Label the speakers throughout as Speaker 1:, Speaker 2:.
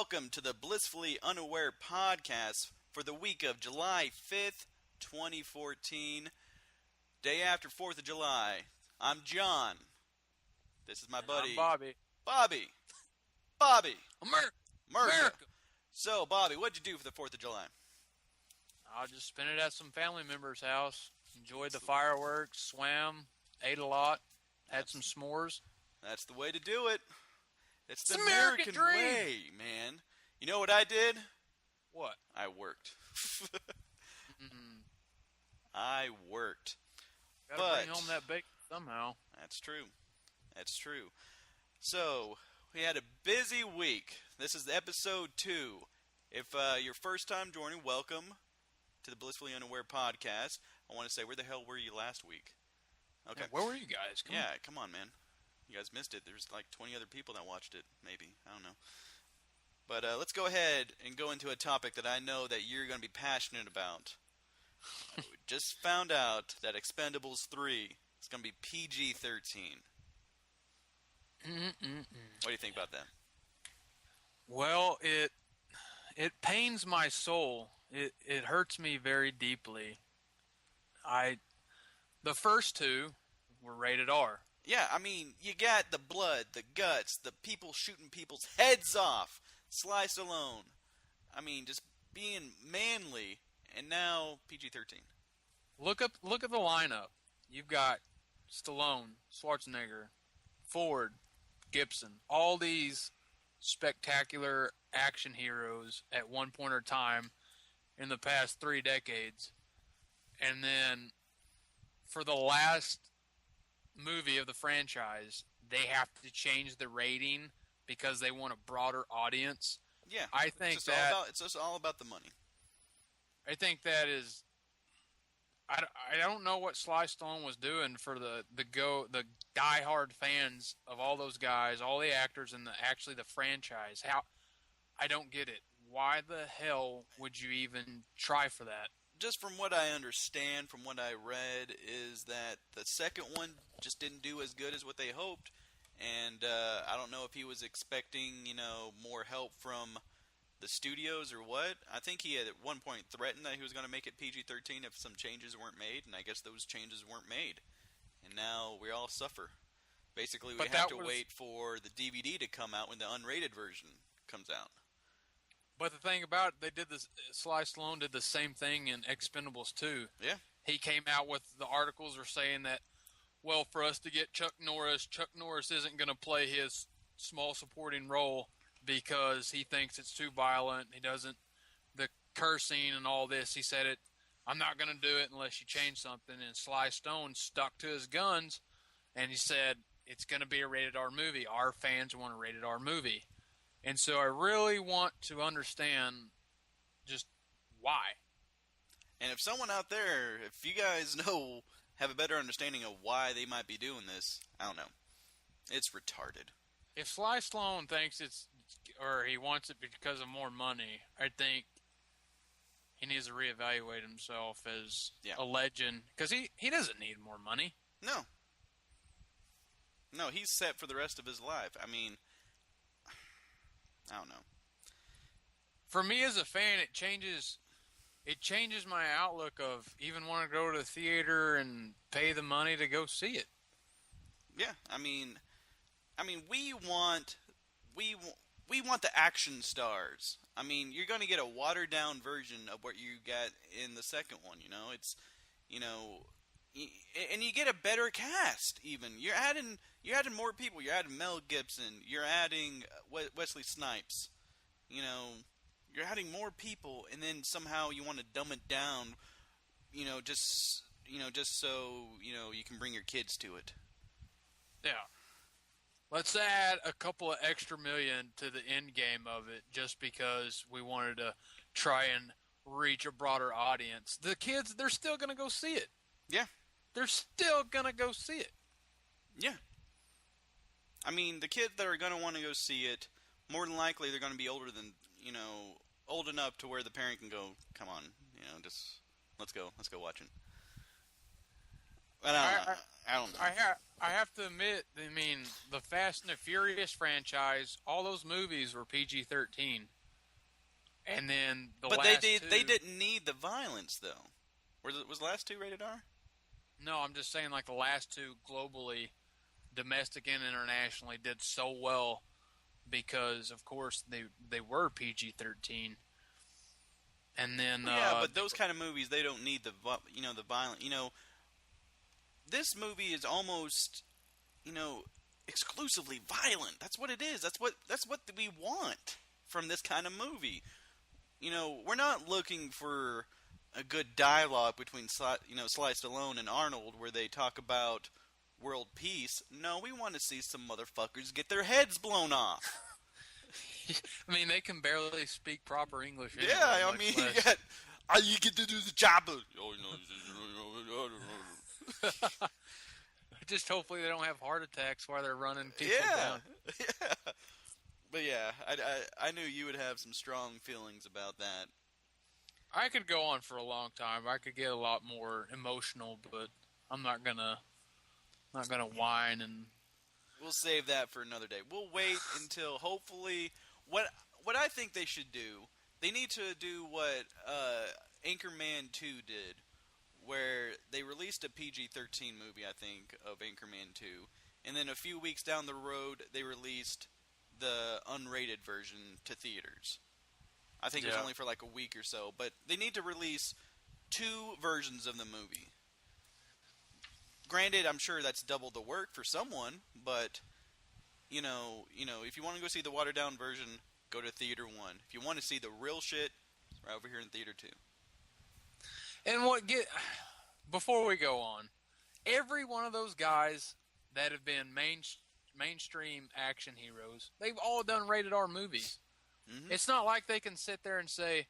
Speaker 1: welcome to the Blissfully Unaware podcast for the week of July 5th, 2014, day after 4th of July. I'm John. This is my buddy.
Speaker 2: I'm Bobby.
Speaker 1: Bobby.
Speaker 2: America.
Speaker 1: So, Bobby, what'd you do for the 4th of July?
Speaker 2: I just spent it at some family member's house. Enjoyed the fireworks, swam, ate a lot, had some s'mores.
Speaker 1: That's the way to do it. It's the
Speaker 2: American dream.
Speaker 1: way, man. You know what I did?
Speaker 2: What?
Speaker 1: I worked. I worked.
Speaker 2: Gotta bring home that bacon somehow.
Speaker 1: That's true. That's true. So, we had a busy week. This is episode 2. If your first time joining, welcome to the Blissfully Unaware podcast. I want to say, where the hell were you last week? Okay.
Speaker 2: Yeah, where were you guys?
Speaker 1: Come on, man. You guys missed it. There's like 20 other people that watched it, maybe. I don't know. But let's go ahead and go into a topic that I know that you're going to be passionate about. We just found out that Expendables 3 is going to be PG-13. What do you think about that?
Speaker 2: Well, it pains my soul. It hurts me very deeply. The first two were rated R.
Speaker 1: Yeah, I mean, you got the blood, the guts, the people shooting people's heads off, Sly Stallone. I mean, just being manly, and now PG-13.
Speaker 2: Look at the lineup. You've got Stallone, Schwarzenegger, Ford, Gibson, all these spectacular action heroes at one point or time in the past 3 decades. And then for the last movie of the franchise, they have to change the rating because they want a broader audience.
Speaker 1: Yeah,
Speaker 2: I think
Speaker 1: it's just all about the money.
Speaker 2: I think that is. I don't know what Sly Stallone was doing for the diehard fans of all those guys, all the actors, and actually the franchise. I don't get it. Why the hell would you even try for that?
Speaker 1: Just from what I understand, from what I read, is that the second one just didn't do as good as what they hoped, and I don't know if he was expecting, more help from the studios or what. I think he had at one point threatened that he was going to make it PG-13 if some changes weren't made, and I guess those changes weren't made, and now we all suffer. Basically, we have to wait for the DVD to come out when the unrated version comes out.
Speaker 2: But the thing about it, Sly Stallone did the same thing in Expendables 2.
Speaker 1: Yeah.
Speaker 2: He came out with the articles are saying that, well, for us to get Chuck Norris isn't going to play his small supporting role because he thinks it's too violent. He doesn't, the cursing and all this, he said I'm not going to do it unless you change something. And Sly Stone stuck to his guns and he said, it's going to be a rated R movie. Our fans want a rated R movie. And so I really want to understand just why.
Speaker 1: And if someone out there, if you guys have a better understanding of why they might be doing this, I don't know. It's retarded.
Speaker 2: If Sly Stallone thinks or he wants it because of more money, I think he needs to reevaluate himself as a legend. Because he doesn't need more money.
Speaker 1: No, he's set for the rest of his life. I mean, I don't know.
Speaker 2: For me as a fan, it changes my outlook of even wanting to go to the theater and pay the money to go see it.
Speaker 1: Yeah, I mean, we want the action stars. I mean, you're going to get a watered down version of what you got in the second one. It's, and you get a better cast. Even you're adding more people. You're adding Mel Gibson. You're adding Wesley Snipes. You're adding more people, and then somehow you want to dumb it down. Just so you can bring your kids to it.
Speaker 2: Yeah. Let's add a couple of extra million to the end game of it, just because we wanted to try and reach a broader audience. The kids, they're still gonna go see it.
Speaker 1: Yeah.
Speaker 2: They're still going to go see it.
Speaker 1: Yeah. I mean, the kids that are going to want to go see it, more than likely they're going to be older than, old enough to where the parent can go, come on, just let's go watch it. But I don't know.
Speaker 2: I have to admit, I mean, the Fast and the Furious franchise, all those movies were PG-13. And then
Speaker 1: they didn't need the violence though. Was the last two rated R?
Speaker 2: No, I'm just saying like the last two globally, domestic and internationally, did so well because of course they were PG-13. And then
Speaker 1: but those kind of movies, they don't need the violent. This movie is almost exclusively violent. That's what it is. That's what we want from this kind of movie. We're not looking for a good dialogue between Sly Stallone and Arnold where they talk about world peace. No, we want to see some motherfuckers get their heads blown off.
Speaker 2: I mean, they can barely speak proper English. Anyway,
Speaker 1: yeah, I mean, you get to do the job.
Speaker 2: Just hopefully they don't have heart attacks while they're running people down.
Speaker 1: Yeah. But yeah, I knew you would have some strong feelings about that.
Speaker 2: I could go on for a long time. I could get a lot more emotional, but I'm not gonna whine and.
Speaker 1: We'll save that for another day. We'll wait until hopefully what I think they should do. They need to do what Anchorman 2 did, where they released a PG-13 movie, I think, of Anchorman 2, and then a few weeks down the road they released the unrated version to theaters. I think it was only for like a week or so, but they need to release 2 versions of the movie. Granted, I'm sure that's double the work for someone, but if you want to go see the watered down version, go to theater 1. If you want to see the real shit, it's right over here in theater 2.
Speaker 2: And before we go on, every one of those guys that have been mainstream action heroes, they've all done rated R movies. Mm-hmm. It's not like they can sit there and say,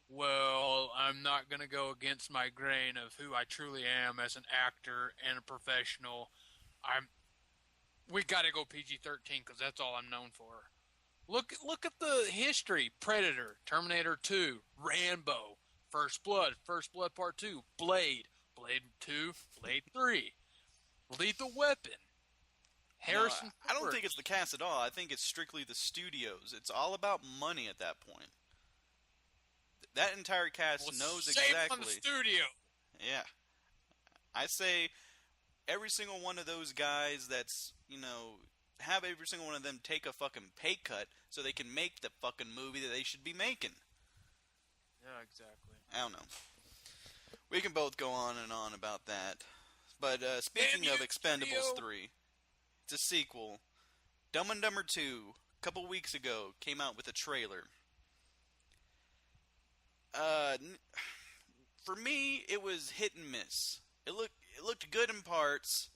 Speaker 2: well, I'm not going to go against my grain of who I truly am as an actor and a professional. We got to go PG-13 because that's all I'm known for. Look at the history. Predator, Terminator 2, Rambo, First Blood Part 2, Blade 2, Blade 3, Lethal Weapon, Harrison Ford.
Speaker 1: I don't think it's the cast at all. I think it's strictly the studios. It's all about money at that point. That entire cast knows exactly.
Speaker 2: Same on the studio.
Speaker 1: Yeah. I say every single one of those guys that's, have every single one of them take a fucking pay cut so they can make the fucking movie that they should be making.
Speaker 2: Yeah, exactly.
Speaker 1: I don't know. We can both go on and on about that. But speaking of Expendables 3, it's a sequel. Dumb and Dumber 2, a couple weeks ago, came out with a trailer. For me, it was hit and miss. It looked good in parts.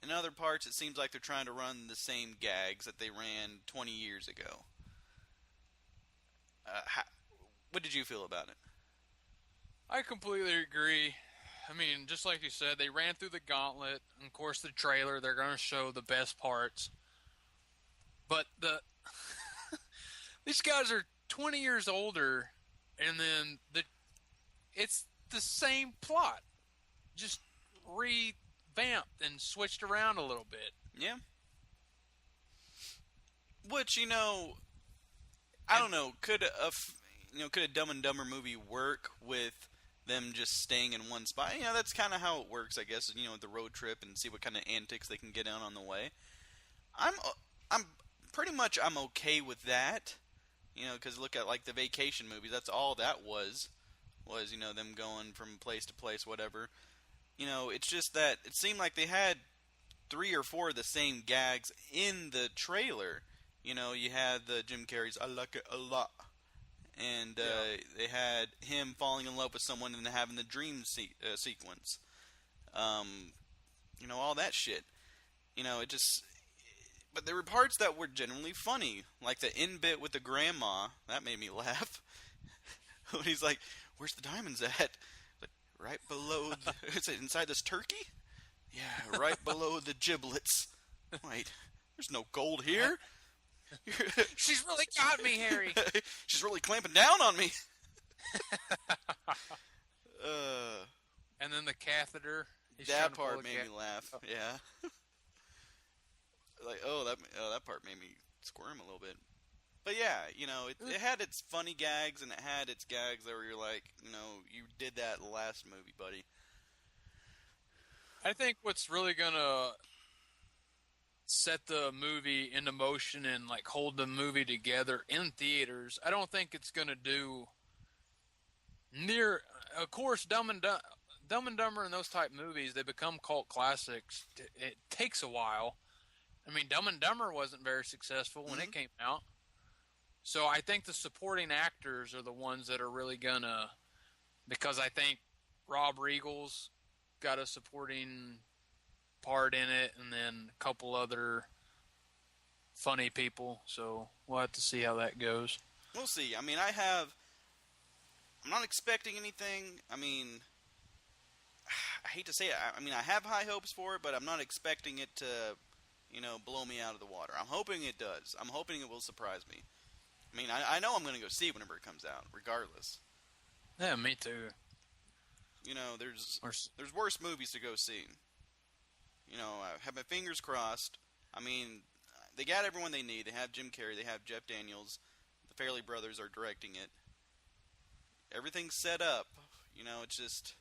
Speaker 1: In other parts, it seems like they're trying to run the same gags that they ran 20 years ago. What did you feel about it?
Speaker 2: I completely agree. I mean, just like you said, they ran through the gauntlet. And of course, the trailer, they're going to show the best parts. But these guys are 20 years older, and then it's the same plot, just revamped and switched around a little bit.
Speaker 1: Yeah. Which, I don't know, could a Dumb and Dumber movie work with them just staying in one spot? That's kind of how it works, I guess, the road trip and see what kind of antics they can get on the way. I'm okay with that. Because look at, like, the vacation movies. That's all that was, them going from place to place, whatever. It's just that it seemed like they had 3 or 4 of the same gags in the trailer. You had the Jim Carrey's, I like it a lot. And they had him falling in love with someone and having the dream sequence. All that shit. It just... But there were parts that were genuinely funny, like the end bit with the grandma. That made me laugh. When he's like, "Where's the diamonds at?" Like, right below. Is it inside this turkey? Yeah, right below the giblets. Wait, there's no gold here.
Speaker 2: She's really got me, Harry.
Speaker 1: She's really clamping down on me.
Speaker 2: And then the catheter. He's trying
Speaker 1: that
Speaker 2: to pull
Speaker 1: part
Speaker 2: the
Speaker 1: made me laugh. Yeah. Like, that part made me squirm a little bit. But yeah, it had its funny gags, and it had its gags that where you're like, you did that last movie, buddy.
Speaker 2: I think what's really gonna set the movie into motion and like hold the movie together in theaters, I don't think it's gonna do near. Of course, Dumb and Dumber and those type movies, they become cult classics. It takes a while. I mean, Dumb and Dumber wasn't very successful when it came out. So I think the supporting actors are the ones that are really gonna, because I think Rob Riegel's got a supporting part in it, and then a couple other funny people. So we'll have to see how that goes.
Speaker 1: We'll see. I mean, I'm not expecting anything. I mean, I hate to say it. I mean, I have high hopes for it, but I'm not expecting it to, blow me out of the water. I'm hoping it does. I'm hoping it will surprise me. I mean, I know I'm going to go see it whenever it comes out, regardless.
Speaker 2: Yeah, me too.
Speaker 1: There's worse movies to go see. I have my fingers crossed. I mean, they got everyone they need. They have Jim Carrey. They have Jeff Daniels. The Farrelly brothers are directing it. Everything's set up. It's just,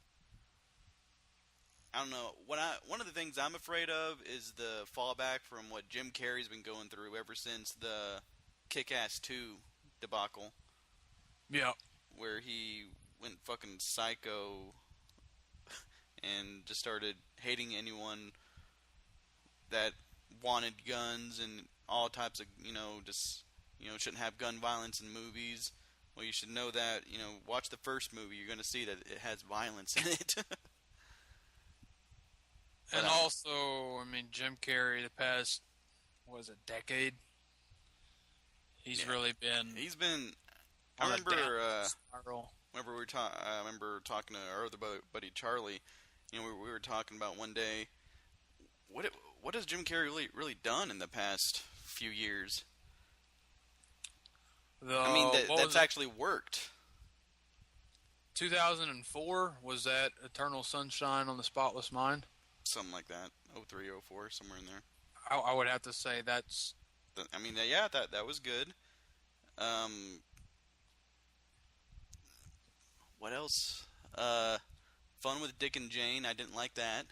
Speaker 1: I don't know. One of the things I'm afraid of is the fallback from what Jim Carrey's been going through ever since the Kick-Ass 2 debacle.
Speaker 2: Yeah.
Speaker 1: Where he went fucking psycho and just started hating anyone that wanted guns and all types of, shouldn't have gun violence in movies. Well, you should know that, watch the first movie. You're going to see that it has violence in it.
Speaker 2: And also, I mean, Jim Carrey, the past, decade? He's really been.
Speaker 1: He's been. I remember. Whenever I remember talking to our other buddy Charlie. We were talking about one day. What has Jim Carrey really done in the past few years? That's actually worked.
Speaker 2: 2004, was that Eternal Sunshine on the Spotless Mind?
Speaker 1: Something like that. 03, 04, somewhere in there.
Speaker 2: I would have to say that's...
Speaker 1: that was good. What else? Fun with Dick and Jane. I didn't like that.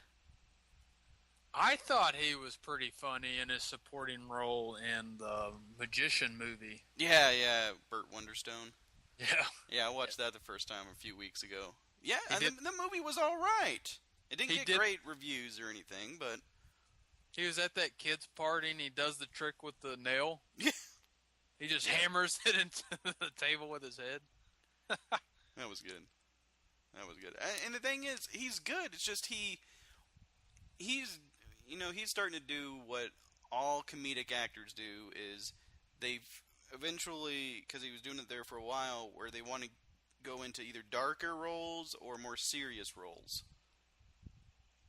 Speaker 2: I thought he was pretty funny in his supporting role in the Magician movie.
Speaker 1: Yeah, Burt Wonderstone.
Speaker 2: Yeah.
Speaker 1: Yeah, I watched that the first time a few weeks ago. Yeah, the movie was all right. It didn't get great reviews or anything, but...
Speaker 2: He was at that kid's party and he does the trick with the nail. He just hammers it into the table with his head.
Speaker 1: That was good. And the thing is, he's good. It's just he's starting to do what all comedic actors do, is they've eventually, because he was doing it there for a while, where they want to go into either darker roles or more serious roles.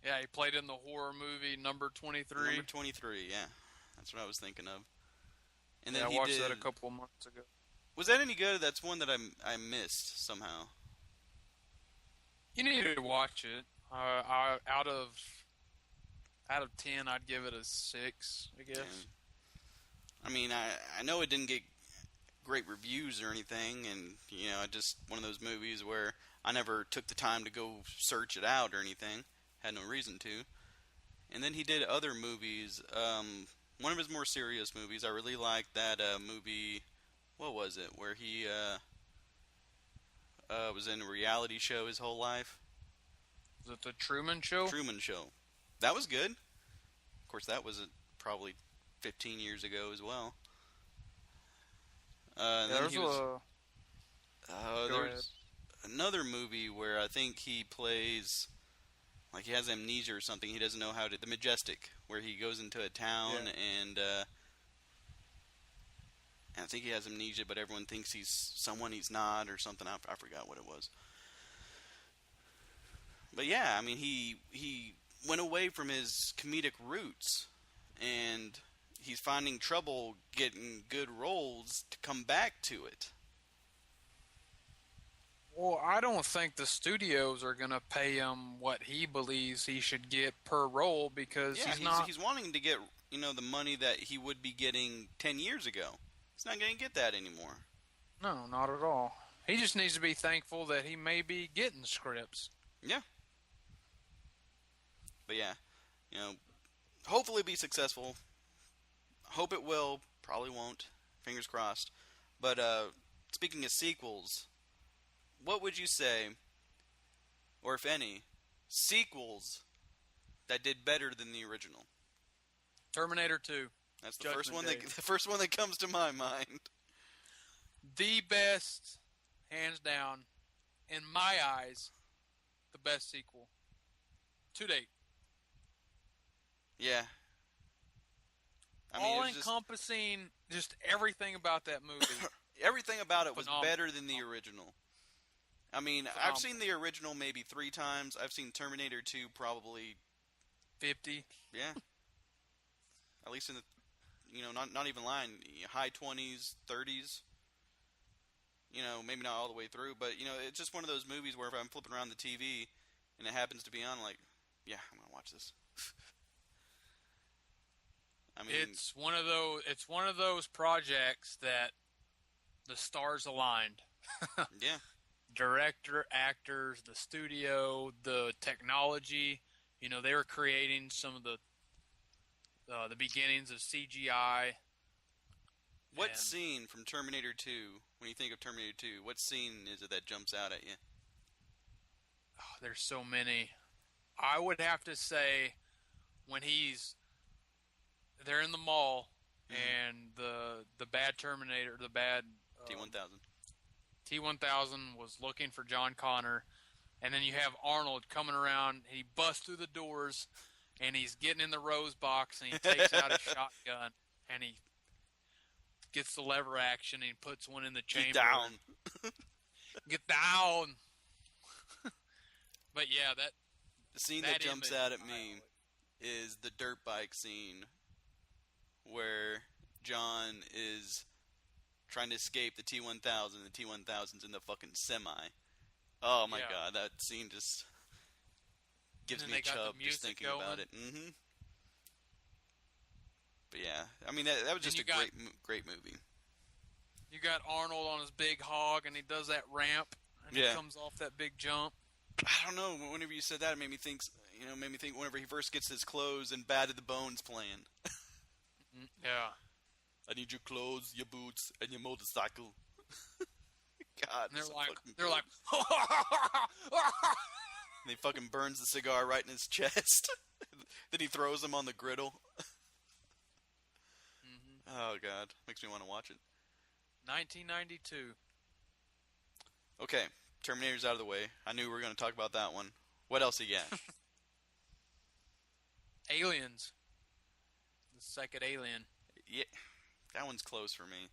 Speaker 2: Yeah, he played in the horror movie Number 23.
Speaker 1: Number 23, yeah. That's what I was thinking of. And then
Speaker 2: I watched that a couple of months ago.
Speaker 1: Was that any good? That's one that I missed somehow.
Speaker 2: You need to watch it. Out of 10, I'd give it a 6, I guess.
Speaker 1: Yeah. I mean, I know it didn't get great reviews or anything, and I just one of those movies where I never took the time to go search it out or anything. Had no reason to. And then he did other movies. One of his more serious movies, I really liked that movie. What was it? Where he was in a reality show his whole life.
Speaker 2: Was it The Truman Show?
Speaker 1: Truman Show. That was good. Of course, that was probably 15 years ago as well. There's another movie where I think he plays, like he has amnesia or something. He doesn't know how to... The Majestic, where he goes into a town and I think he has amnesia, but everyone thinks he's someone he's not or something. I forgot what it was. But yeah, I mean, he went away from his comedic roots, and he's finding trouble getting good roles to come back to it.
Speaker 2: Well, I don't think the studios are going to pay him what he believes he should get per role because
Speaker 1: Yeah, he's wanting to get, the money that he would be getting 10 years ago. He's not going to get that anymore.
Speaker 2: No, not at all. He just needs to be thankful that he may be getting scripts.
Speaker 1: Yeah. But yeah, hopefully be successful. Hope it will. Probably won't. Fingers crossed. But speaking of sequels, what would you say, or if any, sequels that did better than the original?
Speaker 2: Terminator 2.
Speaker 1: That's the first one that comes to my mind.
Speaker 2: The best, hands down, in my eyes, the best sequel to date.
Speaker 1: Yeah.
Speaker 2: All-encompassing, just everything about that movie.
Speaker 1: Everything about it was
Speaker 2: Phenomenal.
Speaker 1: better than the original. I mean,
Speaker 2: Phenomenal.
Speaker 1: I've seen the original maybe 3 times. I've seen Terminator 2 probably
Speaker 2: 50.
Speaker 1: Yeah. At least in the, not even lying, high 20s, 30s. Maybe not all the way through, but it's just one of those movies where if I'm flipping around the TV and it happens to be on, like, yeah, I'm gonna watch this. I mean,
Speaker 2: It's one of those projects that the stars aligned.
Speaker 1: Yeah.
Speaker 2: Director, actors, the studio, the technology. They were creating some of the beginnings of CGI.
Speaker 1: What scene from Terminator 2, when you think of Terminator 2, what scene is it that jumps out at you?
Speaker 2: Oh, there's so many. I would have to say when they're in the mall and the bad Terminator, the bad
Speaker 1: T-1000.
Speaker 2: T-1000 was looking for John Connor, and then you have Arnold coming around. He busts through the doors, and he's getting in the rose box, and he takes out a shotgun, and he gets the lever action, and he puts one in the chamber.
Speaker 1: Get down.
Speaker 2: Get down. But yeah,
Speaker 1: the scene that jumps out at me is the dirt bike scene where John is trying to escape the T-1000. The T-1000's in the fucking semi. Oh my god, that scene just gives me a chub just thinking about it. Mm-hmm. But yeah, I mean that was just a great movie.
Speaker 2: You got Arnold on his big hog, and he does that ramp, and he comes off that big jump.
Speaker 1: I don't know. Whenever you said that, it made me think. Whenever he first gets his clothes and Bad of the Bones playing.
Speaker 2: Yeah.
Speaker 1: I need your clothes, your boots, and your motorcycle. God,
Speaker 2: and they're like,
Speaker 1: and he fucking burns the cigar right in his chest. Then he throws him on the griddle. Oh god, makes me want to watch it.
Speaker 2: 1992.
Speaker 1: Okay, Terminator's out of the way. I knew we were going to talk about that one. What else you got?
Speaker 2: Aliens. The second Alien.
Speaker 1: Yeah, that one's close for me.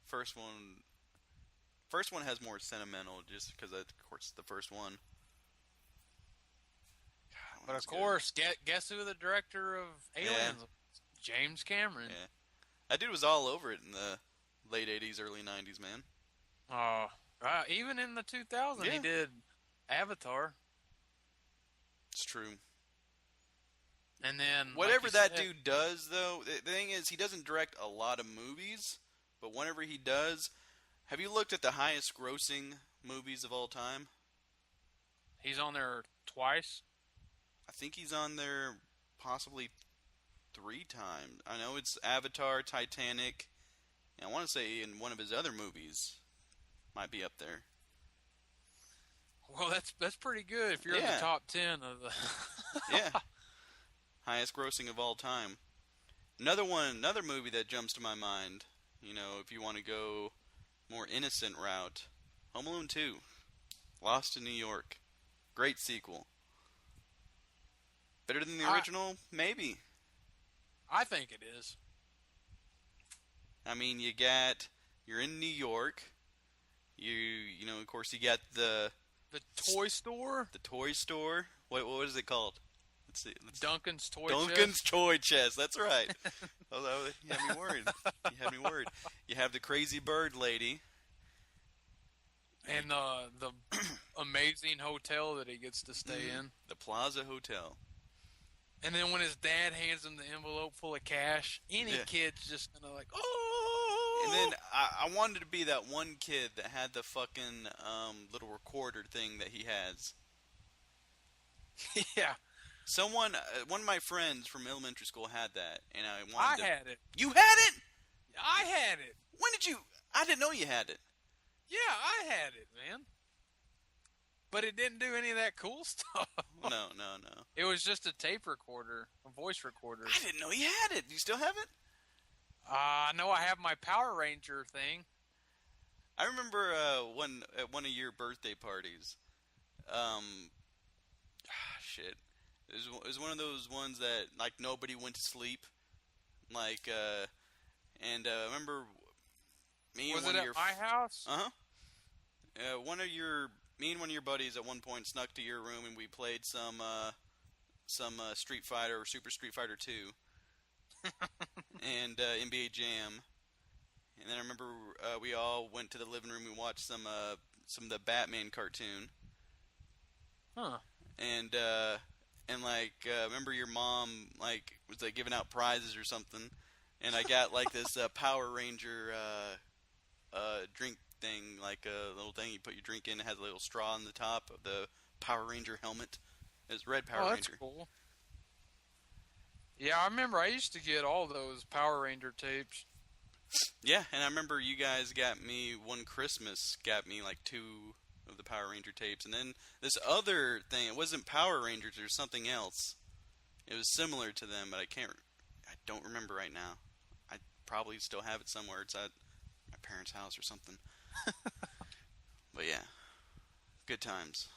Speaker 1: First one has more sentimental, just because, of course, the first one. God,
Speaker 2: but of course, guess who the director of Aliens was? James Cameron.
Speaker 1: Yeah. That dude was all over it in the late 80s, early 90s, man.
Speaker 2: Oh, even in the 2000s, he did Avatar.
Speaker 1: It's true.
Speaker 2: And then,
Speaker 1: whatever that dude does, though, the thing is, he doesn't direct a lot of movies, but whenever he does, have you looked at the highest grossing movies of all time?
Speaker 2: He's on there twice?
Speaker 1: I think he's on there possibly 3 times. I know it's Avatar, Titanic, and I want to say in one of his other movies might be up there.
Speaker 2: Well, that's pretty good if you're in the top 10 of the...
Speaker 1: Yeah. Highest grossing of all time. Another movie that jumps to my mind, if you want to go more innocent route, Home Alone 2, Lost in New York. Great sequel. Better than the original? Maybe.
Speaker 2: I think it is.
Speaker 1: I mean, you're in New York. Of course, you got the
Speaker 2: toy store.
Speaker 1: The toy store. What is it called? Let's see.
Speaker 2: Duncan's Toy
Speaker 1: Chest. That's right. You had me worried. You have the crazy bird lady.
Speaker 2: And the amazing hotel that he gets to stay in.
Speaker 1: The Plaza Hotel.
Speaker 2: And then when his dad hands him the envelope full of cash, any kid's just gonna like, oh!
Speaker 1: And then I wanted to be that one kid that had the fucking little recorder thing that he has.
Speaker 2: Yeah.
Speaker 1: One of my friends from elementary school had that, and
Speaker 2: I had it.
Speaker 1: You had it?
Speaker 2: I had it.
Speaker 1: When did you? I didn't know you had it.
Speaker 2: Yeah, I had it, man. But it didn't do any of that cool stuff.
Speaker 1: No.
Speaker 2: It was just a tape recorder, a voice recorder.
Speaker 1: I didn't know you had it. Do you still have it?
Speaker 2: No, I have my Power Ranger thing.
Speaker 1: I remember at one of your birthday parties. Shit. It was one of those ones that like nobody went to sleep. Like, and I remember me and
Speaker 2: was
Speaker 1: one
Speaker 2: it
Speaker 1: of your
Speaker 2: my house?
Speaker 1: Me and one of your buddies at one point snuck to your room and we played some Street Fighter or Super Street Fighter 2 and NBA Jam. And then I remember we all went to the living room and watched some of the Batman cartoon.
Speaker 2: Huh.
Speaker 1: And remember your mom like was like giving out prizes or something, and I got like this Power Ranger drink thing, like a little thing you put your drink in. It has a little straw on the top of the Power Ranger helmet. It's red Power
Speaker 2: That's
Speaker 1: Ranger.
Speaker 2: Cool. Yeah, I remember I used to get all those Power Ranger tapes.
Speaker 1: Yeah, and I remember you guys got me one Christmas, like 2 of the Power Ranger tapes, and then this other thing, it wasn't Power Rangers or something else. It was similar to them, but I don't remember right now. I probably still have it somewhere. It's at my parents' house or something. But yeah, good times.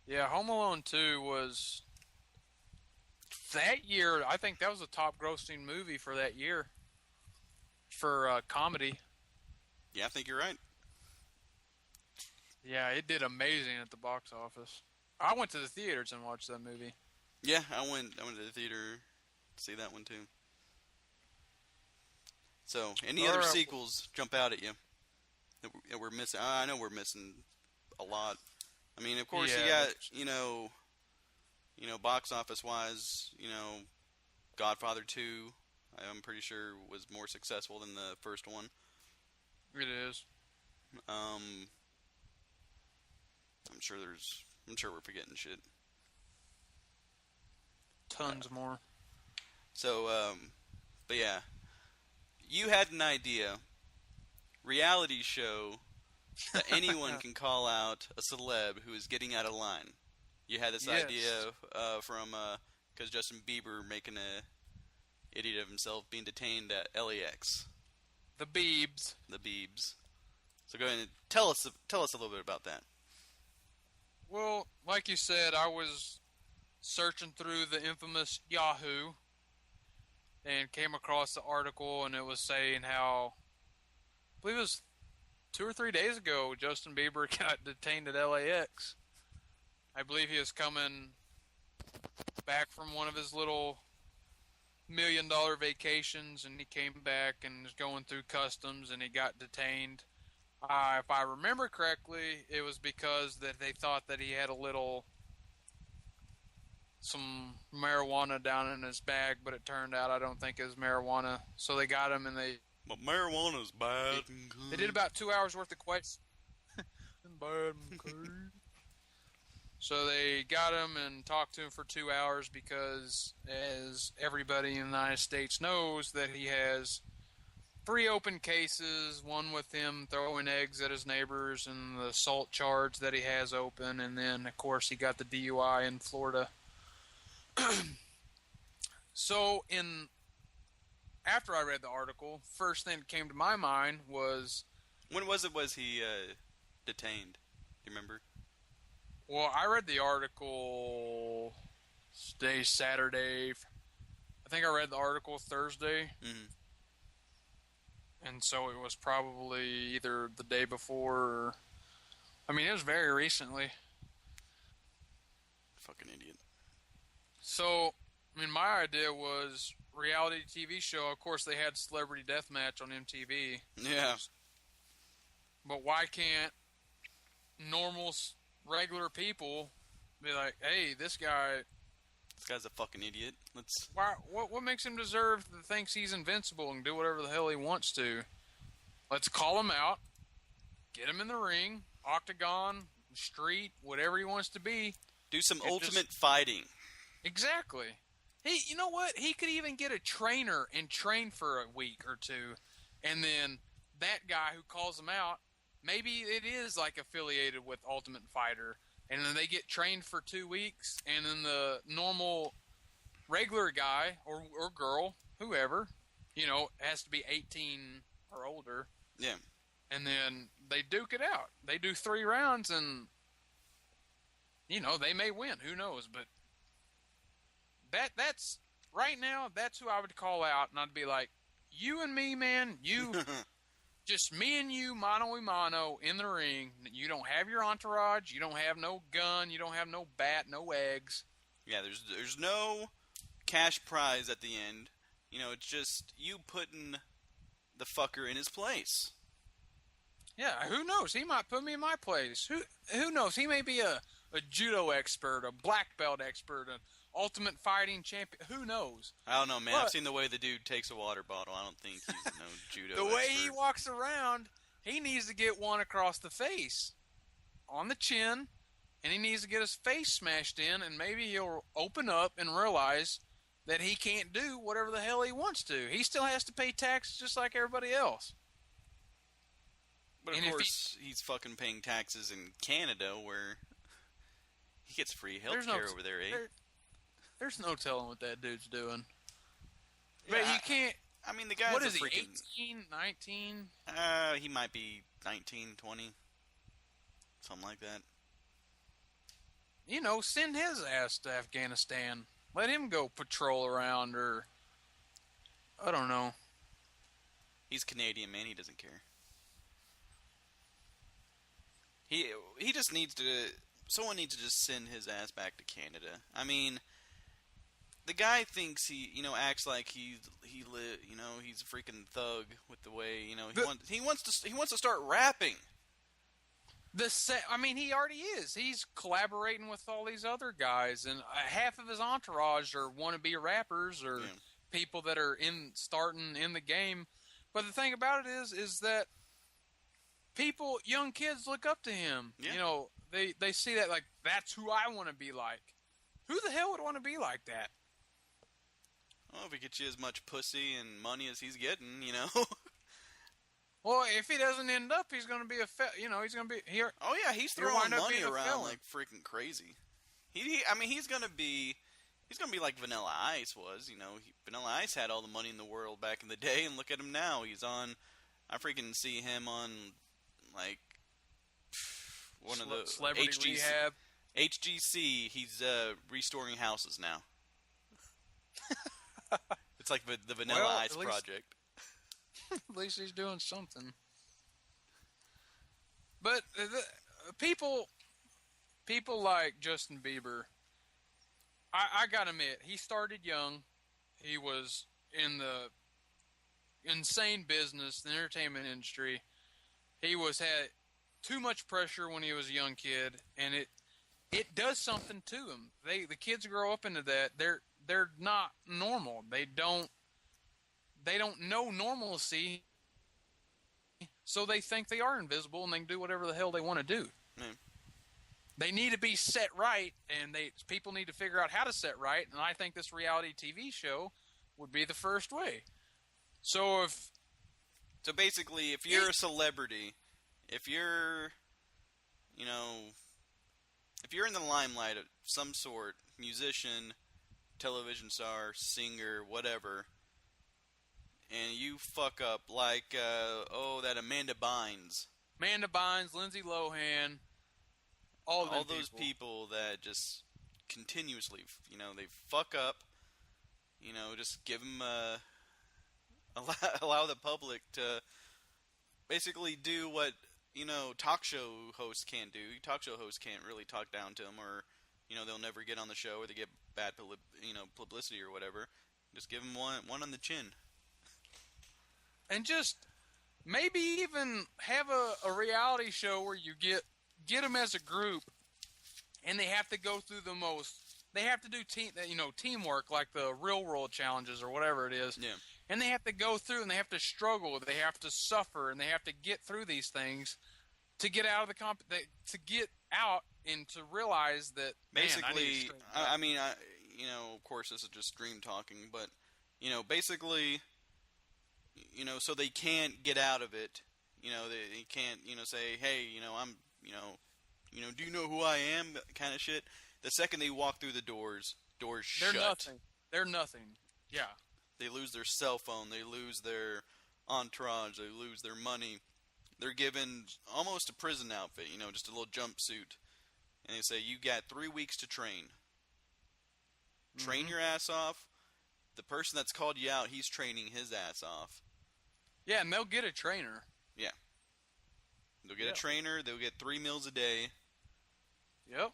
Speaker 2: Yeah, Home Alone 2 was that year. I think that was the top grossing movie for that year for comedy.
Speaker 1: Yeah, I think you're right.
Speaker 2: Yeah, it did amazing at the box office. I went to the theaters and watched that movie.
Speaker 1: Yeah, I went to the theater to see that one too. So, any other sequels jump out at you that we're missing? I know we're missing a lot. I mean, of course, you got box office wise, Godfather 2. I'm pretty sure was more successful than the first one.
Speaker 2: It is.
Speaker 1: I'm sure we're forgetting shit.
Speaker 2: Tons more.
Speaker 1: So, but yeah, you had an idea. Reality show that anyone can call out a celeb who is getting out of line. You had this idea from because Justin Bieber making a idiot of himself, being detained at LAX.
Speaker 2: The Biebs.
Speaker 1: So go ahead and tell us a little bit about that.
Speaker 2: Well, like you said, I was searching through the infamous Yahoo and came across the article, and it was saying how, I believe it was 2 or 3 days ago, Justin Bieber got detained at LAX. I believe he was coming back from one of his little $1 million vacations, and he came back and was going through customs, and he got detained. If I remember correctly, it was because that they thought that he had some marijuana down in his bag, but it turned out I don't think it was marijuana. So they got him, and
Speaker 1: But marijuana's bad.
Speaker 2: They did about 2 hours worth of questions. So they got him and talked to him for 2 hours because, as everybody in the United States knows, that he has 3 open cases, one with him throwing eggs at his neighbors and the assault charge that he has open, and then, of course, he got the DUI in Florida. So, after I read the article, first thing that came to my mind was...
Speaker 1: When was he detained? Do you remember?
Speaker 2: Well, I read the article today's Saturday. I think I read the article Thursday.
Speaker 1: Mm-hmm.
Speaker 2: And so it was probably either the day before or... I mean, it was very recently.
Speaker 1: Fucking idiot.
Speaker 2: So, I mean, my idea was reality TV show. Of course, they had Celebrity Deathmatch on MTV.
Speaker 1: Yeah.
Speaker 2: But why can't normal, regular people be like, hey, this guy's
Speaker 1: a fucking idiot.
Speaker 2: What makes him deserve that thinks he's invincible and do whatever the hell he wants to? Let's call him out, get him in the ring, octagon, street, whatever he wants to be.
Speaker 1: Do some ultimate fighting.
Speaker 2: Exactly. You know what? He could even get a trainer and train for a week or two, and then that guy who calls him out, maybe it is like affiliated with Ultimate Fighter, and then they get trained for 2 weeks, and then the normal, regular guy or girl, whoever, has to be 18 or older.
Speaker 1: Yeah.
Speaker 2: And then they duke it out. They do 3 rounds, and they may win. Who knows? But that's right now. That's who I would call out, and I'd be like, you and me, man. You, just me and you, mano a mano in the ring. You don't have your entourage. You don't have no gun. You don't have no bat, no eggs.
Speaker 1: Yeah, there's no cash prize at the end. It's just you putting the fucker in his place.
Speaker 2: Yeah, who knows? He might put me in my place. Who knows? He may be a judo expert, a black belt expert, an ultimate fighting champion. Who knows?
Speaker 1: I don't know, man. I've seen the way the dude takes a water bottle. I don't think he's no judo
Speaker 2: The way
Speaker 1: expert.
Speaker 2: he walks around, he needs to get one across the face, on the chin, and he needs to get his face smashed in, and maybe he'll open up and realize that he can't do whatever the hell he wants to. He still has to pay taxes just like everybody else.
Speaker 1: But of course, he's fucking paying taxes in Canada, where he gets free health care over there, eh?
Speaker 2: There's no telling what that dude's doing.
Speaker 1: Yeah,
Speaker 2: but you can't...
Speaker 1: I mean, the guy's
Speaker 2: what is
Speaker 1: freaking...
Speaker 2: he, 18, 19?
Speaker 1: He might be 19, 20. Something like that.
Speaker 2: Send his ass to Afghanistan. Let him go patrol around, or... I don't know.
Speaker 1: He's Canadian, man. He doesn't care. He just needs to... Someone needs to just send his ass back to Canada. I mean, the guy thinks he, acts like he's a freaking thug with the way, he wants to start rapping.
Speaker 2: He already is. He's collaborating with all these other guys, and half of his entourage are wannabe rappers or people that are starting in the game. But the thing about it is that young kids look up to him.
Speaker 1: Yeah.
Speaker 2: They see that, like, that's who I want to be like. Who the hell would want to be like that?
Speaker 1: Well, if he gets you as much pussy and money as he's getting,
Speaker 2: Well, if he doesn't end up, he's going to be he's going to be here.
Speaker 1: Oh yeah, he's throwing money around like freaking crazy. He's going to be like Vanilla Ice was. Vanilla Ice had all the money in the world back in the day, and look at him now. I freaking see him on like one of the
Speaker 2: Celebrity Rehab.
Speaker 1: HGC. He's restoring houses now. It's like the Vanilla Ice project.
Speaker 2: At least he's doing something. But people like Justin Bieber, I gotta admit, he started young. He was in the insane business, the entertainment industry. He had too much pressure when he was a young kid, and it does something to him. The kids grow up into that. They're not normal. They don't know normalcy, so they think they are invisible and they can do whatever the hell they want to do.
Speaker 1: Mm.
Speaker 2: They need to be set right, and people need to figure out how to set right, and I think this reality TV show would be the first way. So
Speaker 1: basically, if you're a celebrity, if you're in the limelight of some sort, musician, television star, singer, whatever, and you fuck up like, that Amanda Bynes,
Speaker 2: Lindsay Lohan, all
Speaker 1: those people that just continuously, they fuck up, just give them, allow the public to basically do what, talk show hosts can't do. Talk show hosts can't really talk down to them, or, they'll never get on the show, or they get bad, publicity or whatever. Just give them one on the chin.
Speaker 2: And just maybe even have a reality show where you get them as a group, and they have to go through they have to do teamwork, like the real world challenges or whatever it is.
Speaker 1: Yeah.
Speaker 2: And they have to go through, and they have to struggle, they have to suffer, and they have to get through these things to get out of the to get out and to realize that
Speaker 1: basically, I mean, of course, this is just dream talking, but basically, so they can't get out of it. They can't, say, hey, I'm, do you know who I am? Kind of shit. The second they walk through the doors shut.
Speaker 2: They're nothing. Yeah.
Speaker 1: They lose their cell phone. They lose their entourage. They lose their money. They're given almost a prison outfit, just a little jumpsuit. And they say, you got 3 weeks to train. Train your ass off. The person that's called you out, he's training his ass off.
Speaker 2: Yeah, and they'll get a trainer.
Speaker 1: Yeah. They'll get a trainer. They'll get 3 meals a day.
Speaker 2: Yep.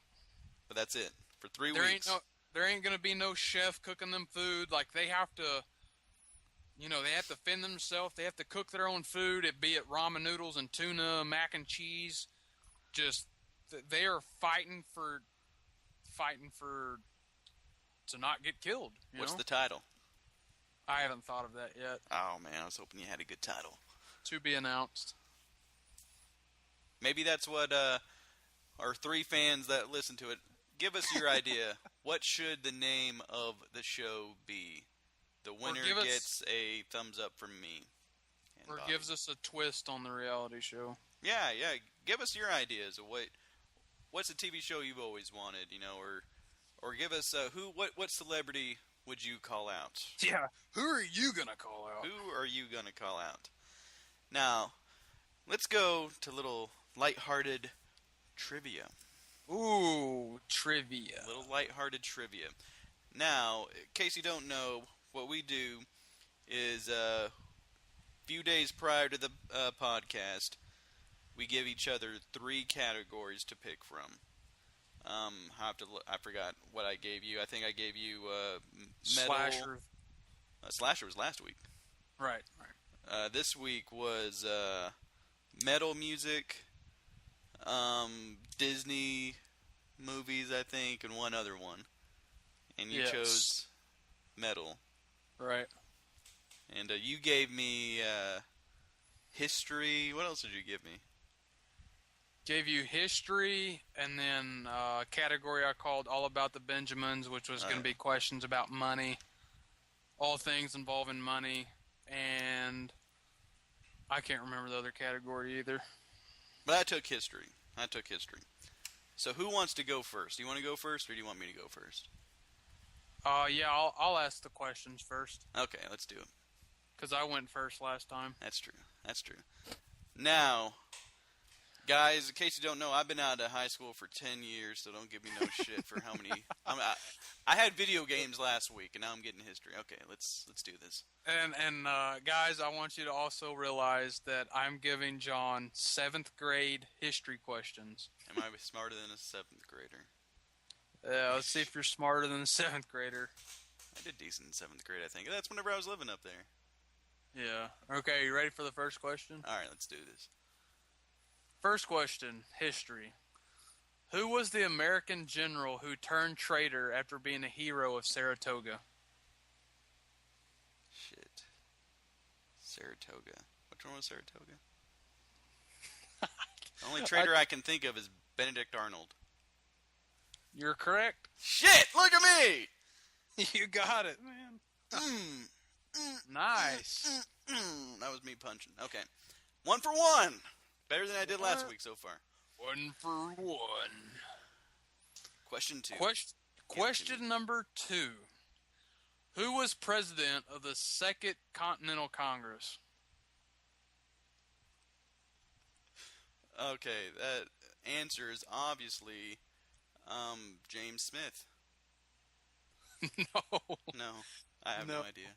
Speaker 1: But that's it. For 3 weeks.
Speaker 2: There ain't going to be no chef cooking them food. Like, they have to, they have to fend themselves. They have to cook their own food, be it ramen noodles and tuna, mac and cheese. Just, they are fighting for to not get killed.
Speaker 1: What's the title?
Speaker 2: I haven't thought of that yet.
Speaker 1: Oh, man, I was hoping you had a good title.
Speaker 2: To be announced.
Speaker 1: Maybe that's what our 3 fans that listen to it, give us your idea. What should the name of the show be? The winner gets a thumbs up from me.
Speaker 2: Or gives us a twist on the reality show.
Speaker 1: Yeah. Give us your ideas of what's a TV show you've always wanted, or give us what celebrity would you call out?
Speaker 2: Yeah. Who are you gonna call out?
Speaker 1: Who are you gonna call out? Now, let's go to little lighthearted trivia.
Speaker 2: Ooh, trivia.
Speaker 1: Little lighthearted trivia. Now, in case you don't know, what we do is a few days prior to the podcast, we give each other 3 categories to pick from. I forgot what I gave you. I think I gave you metal.
Speaker 2: Slasher.
Speaker 1: Slasher was last week.
Speaker 2: Right.
Speaker 1: This week was metal music, Disney movies, I think, and one other one. And you chose metal.
Speaker 2: Right.
Speaker 1: And you gave me history. What else did you give me?
Speaker 2: Gave you history, and then a category I called All About the Benjamins, which was going to be questions about money. All things involving money. And I can't remember the other category either.
Speaker 1: But I took history. So who wants to go first? Do you want to go first, or do you want me to go first?
Speaker 2: Yeah, I'll ask the questions first.
Speaker 1: Okay, let's do it.
Speaker 2: Because I went first last time.
Speaker 1: That's true. Now, guys, in case you don't know, I've been out of high school for 10 years, so don't give me no shit for how many... I had video games last week, and now I'm getting history. Okay, let's do this.
Speaker 2: And guys, I want you to also realize that I'm giving John 7th grade history questions.
Speaker 1: Am I smarter than a 7th grader?
Speaker 2: Yeah, let's see if you're smarter than a 7th grader.
Speaker 1: I did decent in 7th grade, I think. That's whenever I was living up there.
Speaker 2: Yeah. Okay, you ready for the first question?
Speaker 1: All right, let's do this.
Speaker 2: First question, history. Who was the American general who turned traitor after being a hero of Saratoga?
Speaker 1: Shit. Saratoga. Which one was Saratoga? The only traitor I can think of is Benedict Arnold.
Speaker 2: You're correct.
Speaker 1: Shit! Look at me!
Speaker 2: You got it, man. Nice.
Speaker 1: That was me punching. Okay. 1 for 1. Better than I did last week so far.
Speaker 2: 1 for 1.
Speaker 1: Question 2.
Speaker 2: Question number 2. Who was president of the Second Continental Congress?
Speaker 1: Okay, that answer is obviously James Smith. No, I have no idea.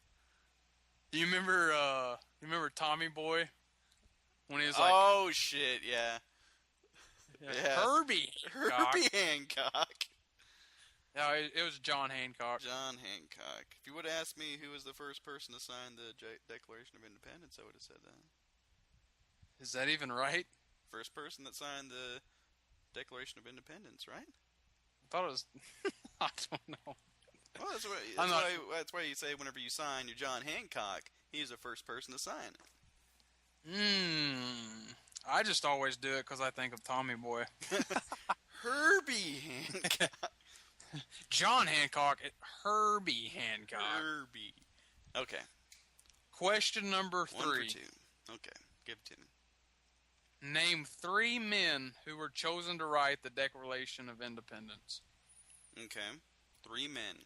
Speaker 2: Do you remember Tommy Boy? When he was like...
Speaker 1: Oh, shit, yeah.
Speaker 2: Herbie
Speaker 1: Hancock.
Speaker 2: No, it was John Hancock.
Speaker 1: John Hancock. If you would have asked me who was the first person to sign the Declaration of Independence, I would have said that.
Speaker 2: Is that even right?
Speaker 1: First person that signed the Declaration of Independence, right?
Speaker 2: I thought it was... I don't know.
Speaker 1: Well, that's why you say whenever you sign your John Hancock, he's the first person to sign it.
Speaker 2: I just always do it because I think of Tommy Boy.
Speaker 1: Herbie Hancock.
Speaker 2: John Hancock, Herbie Hancock.
Speaker 1: Herbie. Okay.
Speaker 2: Question number 3.
Speaker 1: 1 for 2. Okay, give it to me.
Speaker 2: Name 3 men who were chosen to write the Declaration of Independence.
Speaker 1: Okay, 3 men.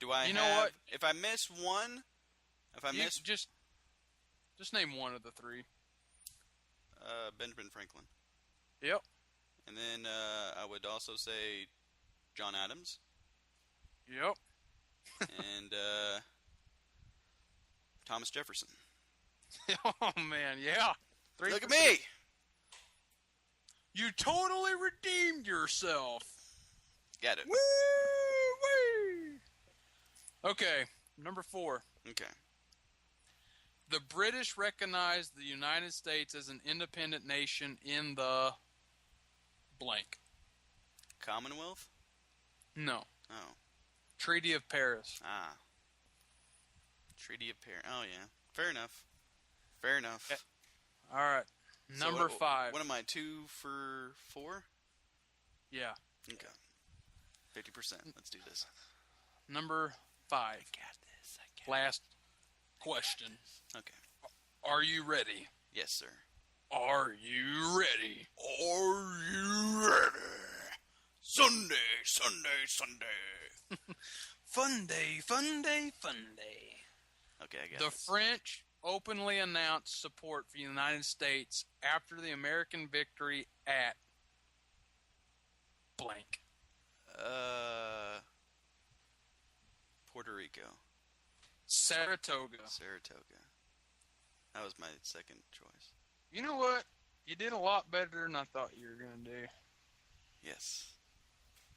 Speaker 1: Do I
Speaker 2: You know what?
Speaker 1: If I miss one,
Speaker 2: just name one of the 3.
Speaker 1: Benjamin Franklin.
Speaker 2: Yep.
Speaker 1: And then I would also say John Adams.
Speaker 2: Yep.
Speaker 1: And Thomas Jefferson.
Speaker 2: Oh man, yeah. 3
Speaker 1: Look at
Speaker 2: for
Speaker 1: me!
Speaker 2: 6. You totally redeemed yourself.
Speaker 1: Got it.
Speaker 2: Woo-wee! Okay, number 4.
Speaker 1: Okay.
Speaker 2: The British recognized the United States as an independent nation in the blank.
Speaker 1: Commonwealth?
Speaker 2: No.
Speaker 1: Oh.
Speaker 2: Treaty of Paris.
Speaker 1: Ah. Treaty of Paris. Oh, yeah. Fair enough. Fair enough.
Speaker 2: Okay. All right. Number 5.
Speaker 1: What am I, 2 for 4?
Speaker 2: Yeah.
Speaker 1: Okay. 50%. Let's do this.
Speaker 2: Number 5.
Speaker 1: I got this.
Speaker 2: Last question.
Speaker 1: Okay.
Speaker 2: Are you ready?
Speaker 1: Yes, sir.
Speaker 2: Are you ready?
Speaker 1: Are you ready? Sunday, Sunday, Sunday.
Speaker 2: Fun day, fun day, fun day.
Speaker 1: Okay, I got
Speaker 2: The
Speaker 1: this.
Speaker 2: French openly announced support for the United States after the American victory at blank.
Speaker 1: Puerto Rico.
Speaker 2: Saratoga.
Speaker 1: Saratoga. That was my second choice.
Speaker 2: You know what? You did a lot better than I thought you were going to do.
Speaker 1: Yes.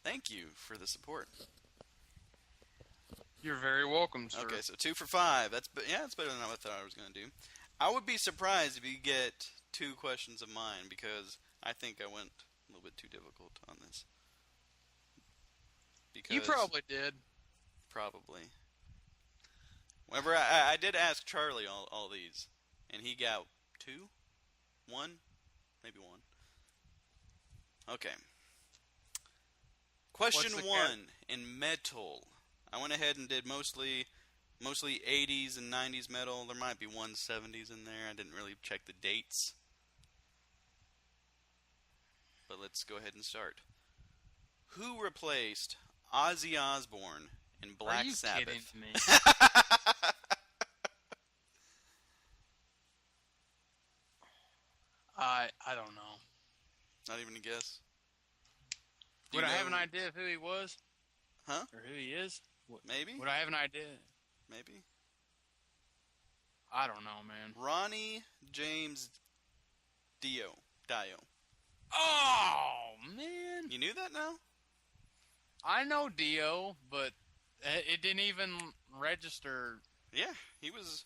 Speaker 1: Thank you for the support.
Speaker 2: You're very welcome, sir.
Speaker 1: Okay, so 2 for 5. That's better than I thought I was going to do. I would be surprised if you get 2 questions of mine because I think I went a little bit too difficult on this. Because
Speaker 2: You probably did.
Speaker 1: Probably. Whenever I did ask Charlie all these, and he got 2? 1? Maybe 1. Okay. Question 1 in metal. I went ahead and did mostly 80s and 90s metal. There might be 170s in there. I didn't really check the dates. But let's go ahead and start. Who replaced Ozzy Osbourne in Black Sabbath?
Speaker 2: Are you kidding me? I don't know.
Speaker 1: Not even a guess.
Speaker 2: Would I have an idea of who he was?
Speaker 1: Huh?
Speaker 2: Or who he is?
Speaker 1: Maybe?
Speaker 2: Would I have an idea?
Speaker 1: Maybe.
Speaker 2: I don't know, man.
Speaker 1: Ronnie James Dio.
Speaker 2: Oh, man.
Speaker 1: You knew that now?
Speaker 2: I know Dio, but it didn't even register.
Speaker 1: Yeah, he was...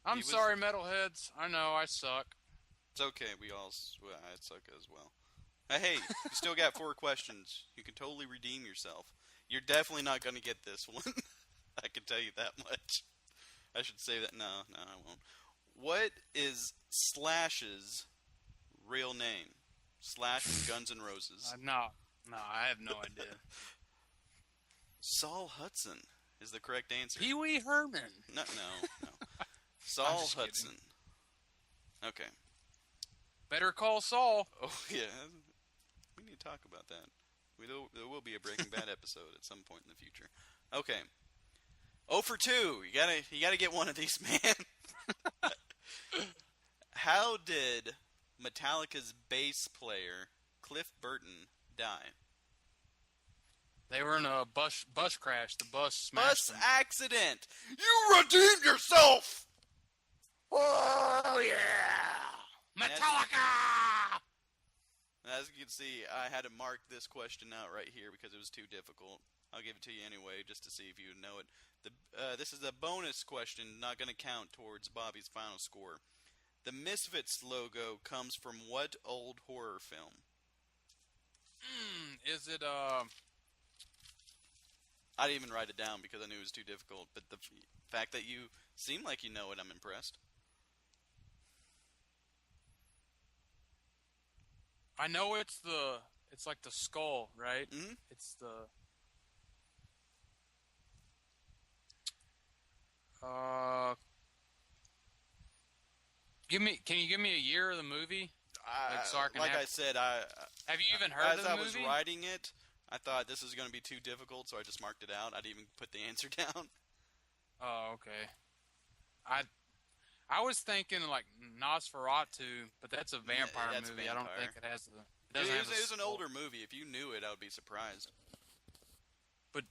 Speaker 2: I'm sorry, metalheads. I know, I suck.
Speaker 1: It's okay, I suck as well. Hey, you still got 4 questions. You can totally redeem yourself. You're definitely not going to get this one. I can tell you that much. I should say that. No, I won't. What is Slash's real name? Slash is Guns N' Roses.
Speaker 2: No, I have no idea.
Speaker 1: Saul Hudson is the correct answer.
Speaker 2: Pee Wee Herman.
Speaker 1: No. Saul Hudson.
Speaker 2: Kidding.
Speaker 1: Okay.
Speaker 2: Better call Saul.
Speaker 1: Oh, yeah. We need to talk about that. There will be a Breaking Bad episode at some point in the future. Okay. 0 for 2. You gotta get one of these, man. How did Metallica's bass player, Cliff Burton, die?
Speaker 2: They were in a bus crash. The bus smashed them.
Speaker 1: Accident! You redeemed yourself!
Speaker 2: Oh, yeah! Metallica!
Speaker 1: As you can see, I had to mark this question out right here because it was too difficult. I'll give it to you anyway, just to see if you know it. This is a bonus question, not going to count towards Bobby's final score. The Misfits logo comes from what old horror film?
Speaker 2: Is it,
Speaker 1: I didn't even write it down because I knew it was too difficult, but the fact that you seem like you know it, I'm impressed.
Speaker 2: I know it's like the skull, right?
Speaker 1: Mm-hmm.
Speaker 2: It's the, can you give me a year of the movie?
Speaker 1: I said,
Speaker 2: have you even heard of the movie?
Speaker 1: As I was writing it, I thought this was going to be too difficult, so I just marked it out. I didn't even put the answer down.
Speaker 2: Oh, okay. I was thinking like Nosferatu, but that's a vampire movie. I don't think it has the.
Speaker 1: It was an older movie. If you knew it, I would be surprised.
Speaker 2: But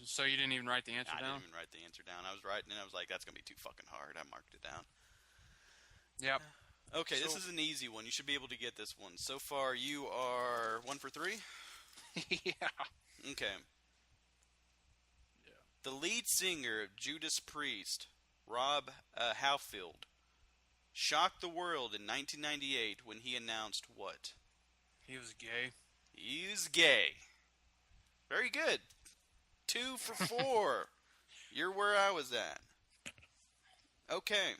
Speaker 2: so you didn't even write the answer down?
Speaker 1: I didn't even write the answer down. I was writing, and I was like, "That's going to be too fucking hard." I marked it down.
Speaker 2: Yep.
Speaker 1: Okay, this is an easy one. You should be able to get this one. So far, you are 1 for 3?
Speaker 2: Yeah.
Speaker 1: Okay.
Speaker 2: Yeah.
Speaker 1: The lead singer of Judas Priest, Rob Halford, shocked the world in 1998 when he announced what?
Speaker 2: He was gay.
Speaker 1: He was gay. Very good. 2 for 4. You're where I was at. Okay.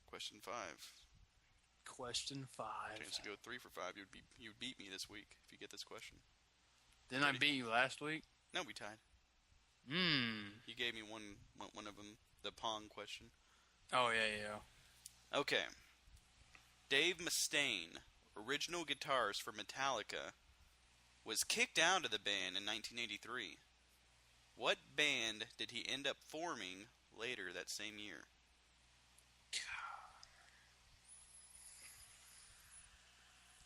Speaker 1: Question 5.
Speaker 2: Question 5.
Speaker 1: Chance to go 3 for 5. You'd beat me this week if you get this question.
Speaker 2: Didn't I beat you last week?
Speaker 1: No, we tied. You gave me one of them, the Pong question.
Speaker 2: Oh, yeah.
Speaker 1: Okay. Dave Mustaine, original guitarist for Metallica, was kicked out of the band in 1983. What band did he end up forming later that same year?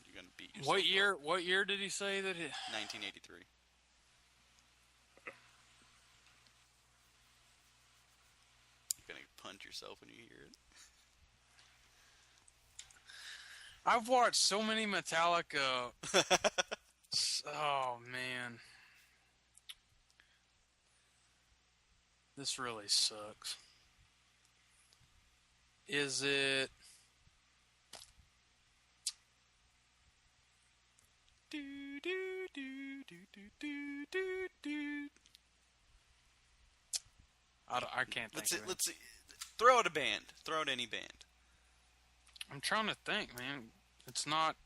Speaker 1: You're gonna beat yourself.
Speaker 2: What year did he say that it?
Speaker 1: 1983. You're gonna punch yourself when you hear it.
Speaker 2: I've watched so many Metallica. Oh man, this really sucks. Is it? I can't think of it.
Speaker 1: Let's see. Throw out a band. Throw out any band.
Speaker 2: I'm trying to think, man. It's not.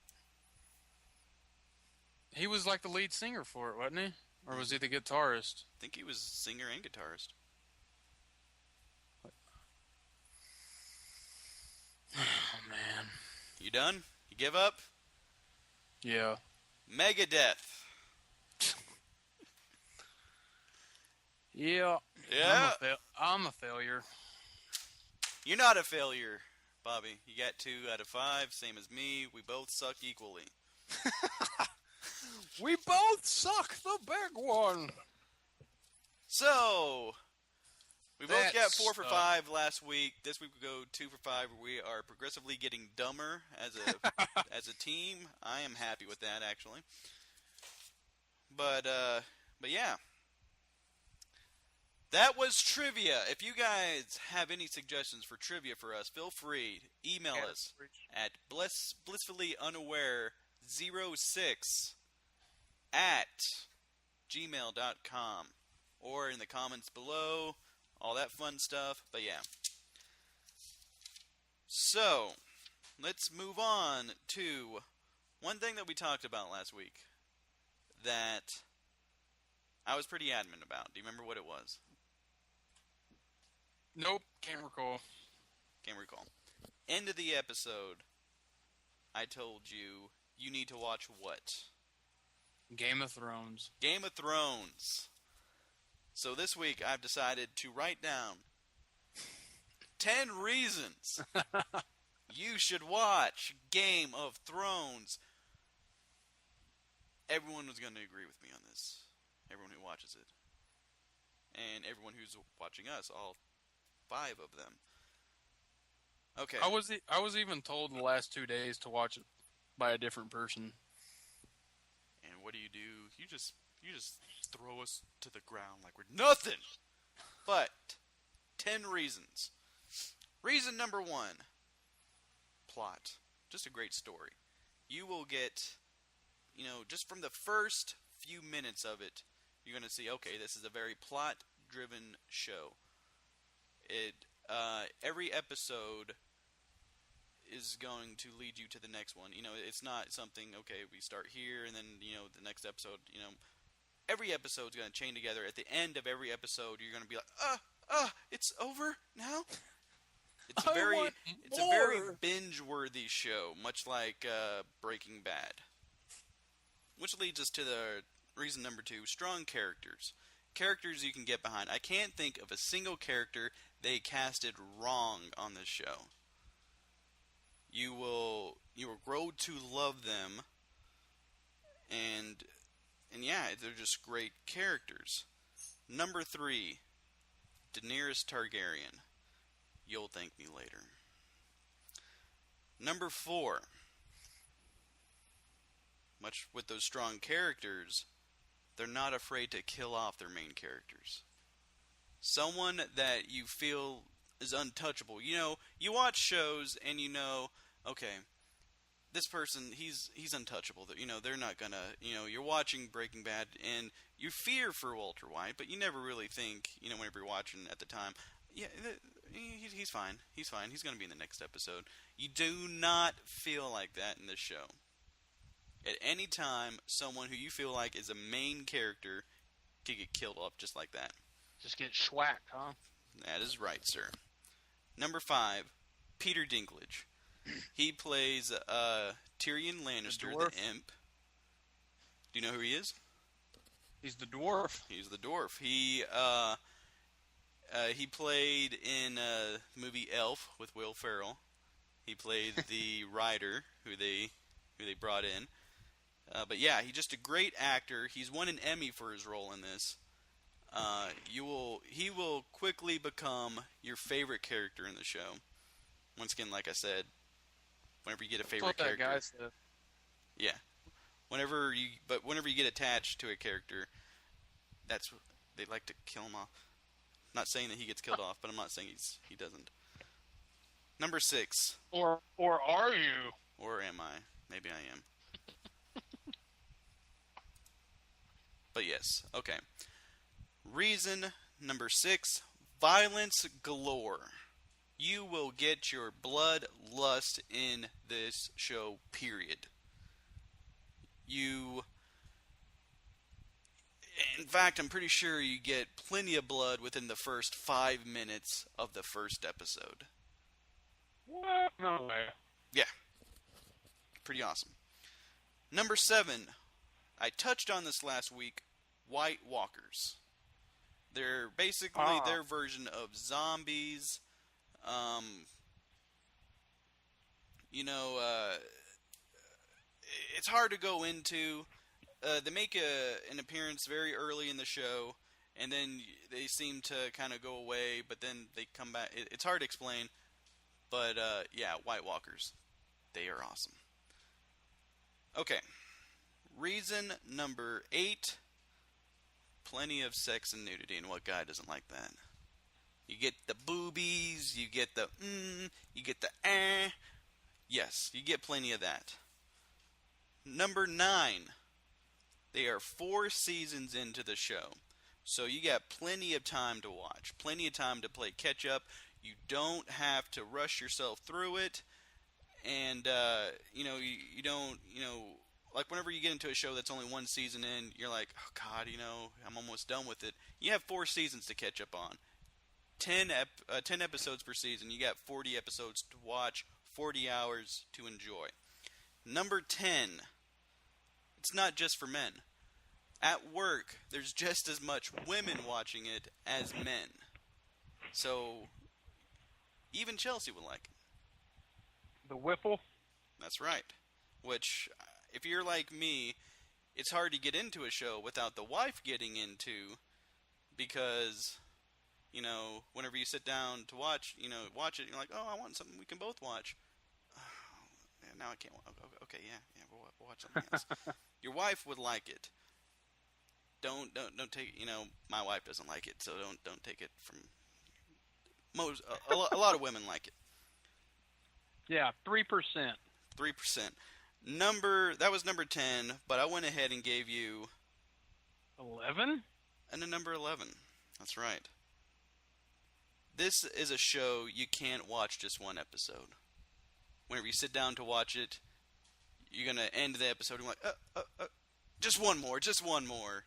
Speaker 2: He was like the lead singer for it, wasn't he? Or was he the guitarist?
Speaker 1: I think he was singer and guitarist.
Speaker 2: Oh, man.
Speaker 1: You done? You give up?
Speaker 2: Yeah.
Speaker 1: Megadeth.
Speaker 2: Yeah.
Speaker 1: Yeah.
Speaker 2: I'm a failure.
Speaker 1: You're not a failure, Bobby. You got 2 out of 5, same as me. We both suck equally.
Speaker 2: We both suck the big one.
Speaker 1: So, we both got 4 for 5 last week. This week we go 2 for 5. We are progressively getting dumber as a team. I am happy with that, actually. But yeah. That was trivia. If you guys have any suggestions for trivia for us, feel free. Email us at blissfullyunaware06@gmail.com or in the comments below. All that fun stuff. But yeah. So, let's move on to one thing that we talked about last week that I was pretty adamant about. Do you remember what it was?
Speaker 2: Nope, can't recall.
Speaker 1: Can't recall. End of the episode, I told you, you need to watch what?
Speaker 2: Game of Thrones.
Speaker 1: Game of Thrones. So this week, I've decided to write down 10 reasons you should watch Game of Thrones. Everyone was going to agree with me on this. Everyone who watches it. And everyone who's watching us, all 5 of them. Okay.
Speaker 2: I was even told in the last 2 days to watch it by a different person.
Speaker 1: And what do? You just throw us to the ground like we're nothing. But 10 reasons. Reason number 1. Plot. Just a great story. You will get, just from the first few minutes of it, you're going to see, okay, this is a very plot-driven show. Every episode is going to lead you to the next one. It's not something, okay, we start here, and then, the next episode, every episode's going to chain together. At the end of every episode, you're going to be like, it's over now? It's a very binge-worthy show, much like Breaking Bad. Which leads us to the reason number 2, strong characters. Characters you can get behind. I can't think of a single character they casted wrong on this show. You will grow to love them, and yeah, they're just great characters. Number 3, Daenerys Targaryen. You'll thank me later. Number 4, much with those strong characters, they're not afraid to kill off their main characters. Someone that you feel is untouchable. You watch shows and okay, this person, he's untouchable. They're not gonna, you're watching Breaking Bad and you fear for Walter White, but you never really think, whenever you're watching at the time, yeah, he's fine. He's fine. He's going to be in the next episode. You do not feel like that in this show. At any time, someone who you feel like is a main character could get killed off just like that.
Speaker 3: Just get schwacked, huh?
Speaker 1: That is right, sir. Number 5, Peter Dinklage. He plays Tyrion Lannister, the imp. Do you know who he is?
Speaker 3: He's the dwarf.
Speaker 1: He's the dwarf. He played in the movie Elf with Will Ferrell. He played the writer who they brought in. But yeah, he's just a great actor. He's won an Emmy for his role in this. He will quickly become your favorite character in the show. Once again, like I said, whenever you get a favorite character,
Speaker 3: that guy said.
Speaker 1: Yeah. Whenever you get attached to a character, they like to kill him off. Not saying that he gets killed off, but I'm not saying he doesn't. Number 6.
Speaker 3: Or are you?
Speaker 1: Or am I? Maybe I am. But yes, okay. Reason number 6, violence galore. You will get your blood lust in this show, period. In fact, I'm pretty sure you get plenty of blood within the first 5 minutes of the first episode.
Speaker 3: What? No way.
Speaker 1: Yeah. Pretty awesome. Number 7. I touched on this last week. White Walkers. They're basically their version of zombies. It's hard to go into. They make an appearance very early in the show, and then they seem to kind of go away, but then they come back. It's hard to explain, but yeah, White Walkers. They are awesome. Okay. Reason number 8, plenty of sex and nudity, and what guy doesn't like that? You get the boobies, you get the you get the Yes, you get plenty of that. Number 9, they are 4 seasons into the show, so you got plenty of time to watch, plenty of time to play catch up. You don't have to rush yourself through it, and you don't, like whenever you get into a show that's only 1 season in, you're like, oh God, I'm almost done with it. You have 4 seasons to catch up on. 10 episodes per season. You got 40 episodes to watch, 40 hours to enjoy. Number 10, it's not just for men. At work, there's just as much women watching it as men. So, even Chelsea would like it.
Speaker 3: The Whipple?
Speaker 1: That's right. Which, if you're like me, it's hard to get into a show without the wife getting into, because, whenever you sit down to watch it, you're like, oh, I want something we can both watch. Oh, now I can't. Okay, yeah, we'll watch something else. Your wife would like it. Don't take. My wife doesn't like it, so don't take it from. A lot of women like it.
Speaker 3: Yeah, 3%.
Speaker 1: 3%. That was number 10, but I went ahead and gave you
Speaker 3: 11?
Speaker 1: and a number 11. That's right. This is a show you can't watch just one episode. Whenever you sit down to watch it, you're going to end the episode and you're like, just one more, just one more.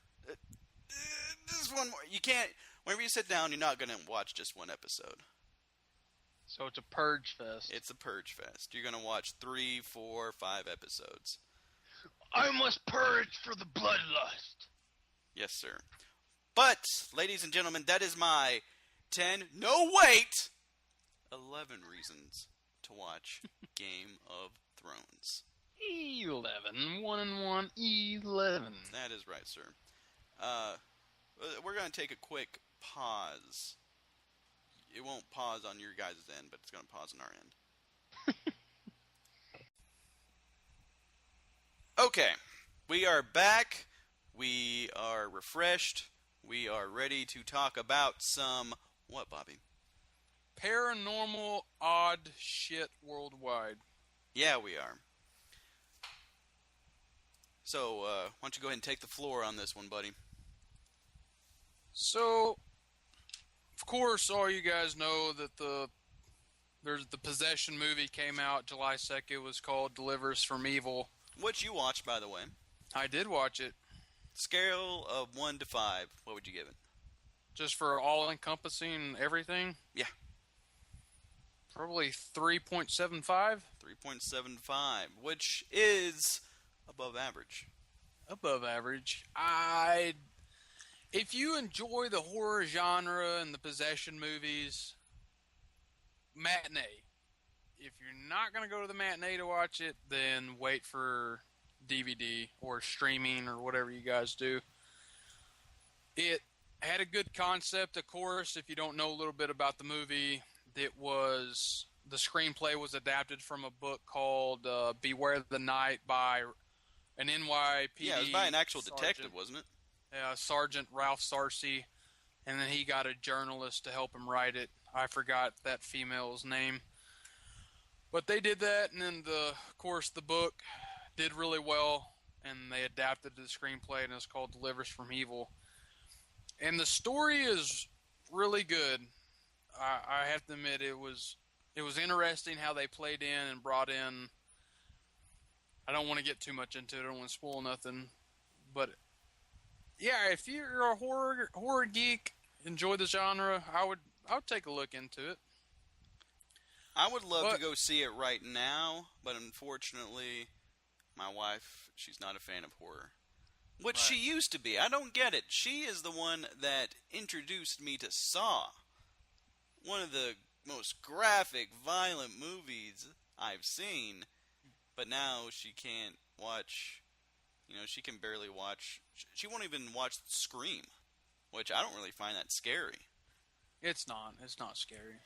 Speaker 1: Just one more. You can't, whenever you sit down, you're not going to watch just one episode.
Speaker 3: So it's a purge fest.
Speaker 1: It's a purge fest. You're going to watch 3, 4, 5 episodes.
Speaker 3: I must purge for the bloodlust.
Speaker 1: Yes, sir. But, ladies and gentlemen, that is my 10, no wait, 11 reasons to watch Game of Thrones.
Speaker 3: 11. 1 and 1, 11.
Speaker 1: That is right, sir. We're going to take a quick pause. It won't pause on your guys' end, but it's going to pause on our end. Okay, we are back. We are refreshed. We are ready to talk about some... What, Bobby?
Speaker 2: Paranormal odd shit worldwide.
Speaker 1: Yeah, we are. So, why don't you go ahead and take the floor on this one, buddy?
Speaker 2: So, of course, all you guys know that the Possession movie came out July 2nd. It was called Deliver Us from Evil.
Speaker 1: Which you watched, by the way.
Speaker 2: I did watch it.
Speaker 1: Scale of 1 to 5, what would you give it?
Speaker 2: Just for all-encompassing everything?
Speaker 1: Yeah.
Speaker 2: Probably 3.75.
Speaker 1: 3.75, which is above average.
Speaker 2: Above average. If you enjoy the horror genre and the Possession movies, matinee. If you're not going to go to the matinee to watch it, then wait for DVD or streaming or whatever you guys do. It had a good concept, of course. If you don't know a little bit about the movie, the screenplay was adapted from a book called Beware the Night by an NYPD.
Speaker 1: Yeah, it was by an actual
Speaker 2: sergeant.
Speaker 1: detective, wasn't it?
Speaker 2: Sergeant Ralph Sarcy, and then he got a journalist to help him write it. I forgot that female's name. But they did that, and then, of course, the book did really well, and they adapted to the screenplay, and it's called Deliver Us from Evil. And the story is really good. I have to admit, it was interesting how they played in and brought in. I don't want to get too much into it. I don't want to spoil nothing. But, yeah, if you're a horror geek, enjoy the genre, I would take a look into it.
Speaker 1: I would love to go see it right now, but unfortunately, my wife, she's not a fan of horror. Which she used to be. I don't get it. She is the one that introduced me to Saw. One of the most graphic, violent movies I've seen. But now she can't watch, she can barely watch, she won't even watch Scream. Which I don't really find that scary.
Speaker 2: It's not scary.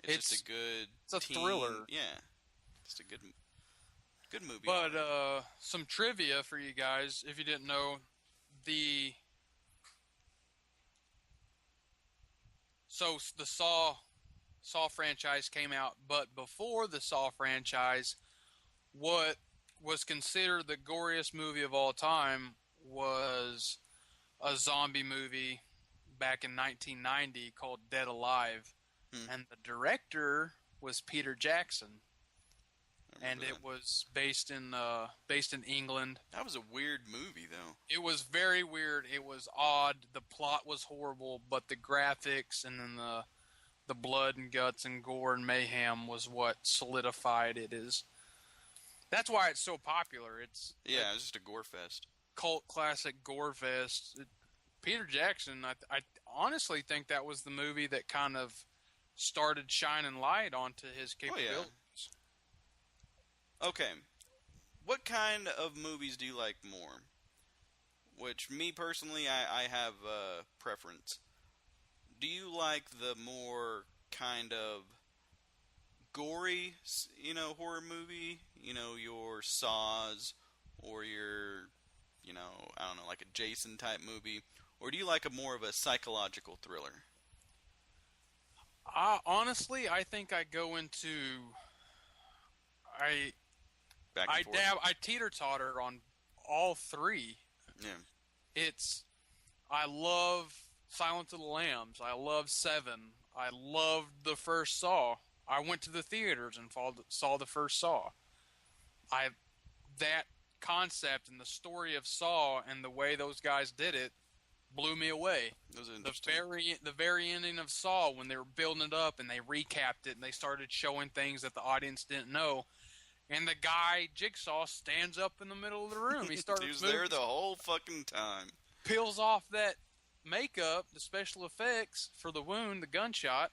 Speaker 1: It's just a good
Speaker 2: It's a thriller.
Speaker 1: Yeah. Just a good movie.
Speaker 2: But some trivia for you guys, if you didn't know, the Saw franchise came out, but before the Saw franchise, what was considered the goriest movie of all time was a zombie movie back in 1990 called Dead Alive. And the director was Peter Jackson. And it was based in England.
Speaker 1: That was a weird movie, though.
Speaker 2: It was very weird. It was odd. The plot was horrible, but the graphics and then the blood and guts and gore and mayhem was what solidified it is. That's why it's so popular. It's
Speaker 1: just a gore fest.
Speaker 2: Cult classic gore fest. Peter Jackson, I honestly think that was the movie that kind of started shining light onto his capabilities.
Speaker 1: Oh, yeah. Okay. What kind of movies do you like more? Which, me personally, I have a preference. Do you like the more kind of gory, horror movie? Your Saws, or your, I don't know, like a Jason type movie? Or do you like a more of a psychological thriller?
Speaker 2: Honestly, I think I go into I
Speaker 1: Back and forth.
Speaker 2: I teeter-totter on all three.
Speaker 1: Yeah.
Speaker 2: I love Silence of the Lambs. I love Seven. I loved the first Saw. I went to the theaters and saw the first Saw. That concept and the story of Saw and the way those guys did it blew me away. The very ending of Saw, when they were building it up and they recapped it and they started showing things that the audience didn't know. And the guy, Jigsaw, stands up in the middle of the room. He starts
Speaker 1: He was there the whole fucking time.
Speaker 2: Peels off that makeup, the special effects for the wound, the gunshot,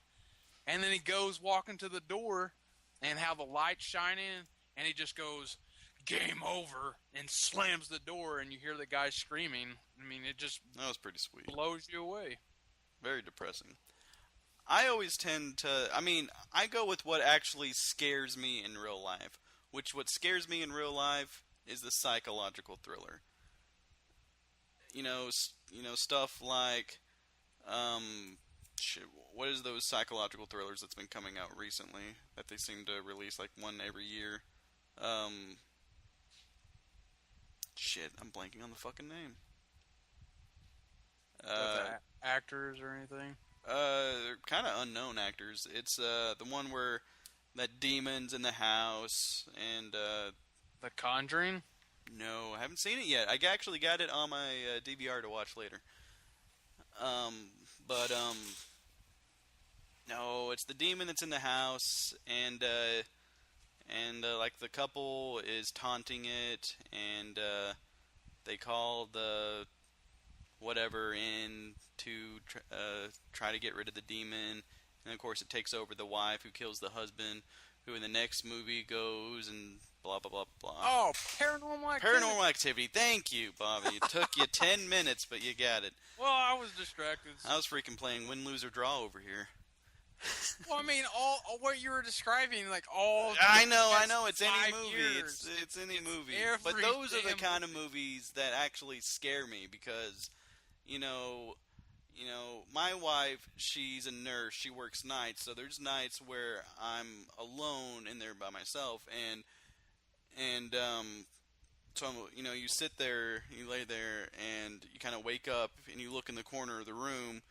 Speaker 2: and then he goes walking to the door and how the light's shining, and he just goes, "Game over," and slams the door, and you hear the guy screaming. I mean, it just
Speaker 1: That was pretty sweet.
Speaker 2: blows you away.
Speaker 1: Very depressing. I always tend to, I go with what actually scares me in real life. What scares me in real life is the psychological thriller. Stuff like, what is those psychological thrillers that's been coming out recently that they seem to release like one every year? I'm blanking on the fucking name.
Speaker 2: Actors or anything?
Speaker 1: They're kind of unknown actors. It's the one where that demon's in the house and
Speaker 2: The Conjuring?
Speaker 1: no, I haven't seen it yet. I actually got it on my DVR to watch later. No, it's the demon that's in the house, and like the couple is taunting it, and they call the whatever in to try to get rid of the demon, and of course it takes over the wife who kills the husband, who in the next movie goes and blah blah blah blah.
Speaker 2: Oh, Paranormal Activity.
Speaker 1: Paranormal Activity. Thank you, Bobby. It took you 10 minutes, but you got it.
Speaker 2: Well, I was distracted.
Speaker 1: I was freaking playing win, lose, or draw over here.
Speaker 2: Well, I mean, all what you were describing, like all.
Speaker 1: I know. It's any movie.
Speaker 2: Years.
Speaker 1: It's any movie.
Speaker 2: Every
Speaker 1: But those are the
Speaker 2: damn
Speaker 1: kind of movies that actually scare me because, my wife, she's a nurse. She works nights, so there's nights where I'm alone in there by myself, and so you sit there, you lay there, and you kind of wake up, and you look in the corner of the room.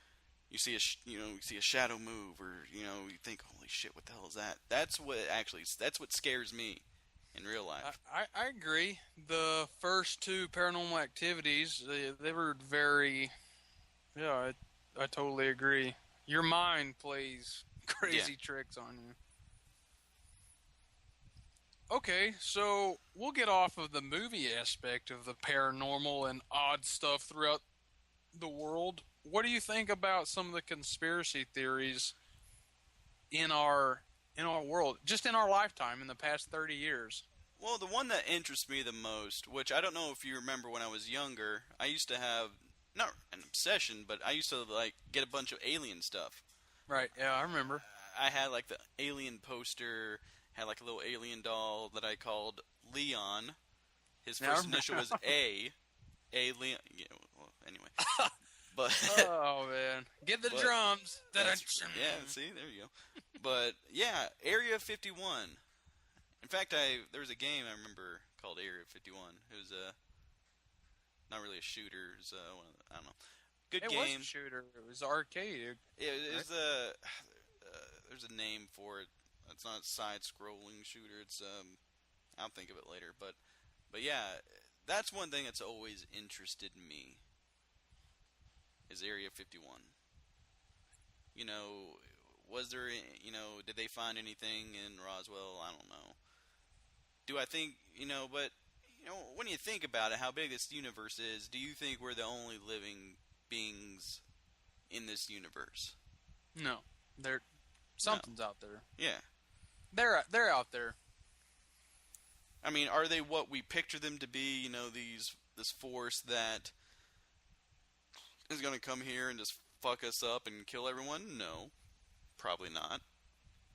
Speaker 1: You see a shadow move, or you think, "Holy shit, what the hell is that?" That's what scares me in real life.
Speaker 2: I agree. The first two Paranormal Activities, they were very. Yeah, I totally agree. Your mind plays crazy tricks on you. Okay, so we'll get off of the movie aspect of the paranormal and odd stuff throughout the world. What do you think about some of the conspiracy theories in our world, just in our lifetime, in the past 30 years?
Speaker 1: Well, the one that interests me the most, which I don't know if you remember when I was younger, I used to have, not an obsession, but I used to get a bunch of alien stuff.
Speaker 2: Right, yeah, I remember.
Speaker 1: I had like the alien poster, had like a little alien doll that I called Leon. His first initial was A. Alien. Yeah, well, anyway. But
Speaker 2: oh man, get the drums.
Speaker 1: Yeah, see, there you go. But yeah, Area 51. In fact, there was a game I remember called Area 51. It was not really a shooter. It was I don't know. Good game.
Speaker 2: It was a shooter. It was arcade.
Speaker 1: It was there's a name for it. It's not a side-scrolling shooter. It's I'll think of it later. But yeah, that's one thing that's always interested me. Is Area 51. Was there, did they find anything in Roswell? I don't know. Do I think, but, when you think about it, how big this universe is, do you think we're the only living beings in this universe?
Speaker 2: No. Something's out there.
Speaker 1: Yeah.
Speaker 2: They're out there.
Speaker 1: I mean, are they what we picture them to be, this force that is going to come here and just fuck us up and kill everyone? No, probably not.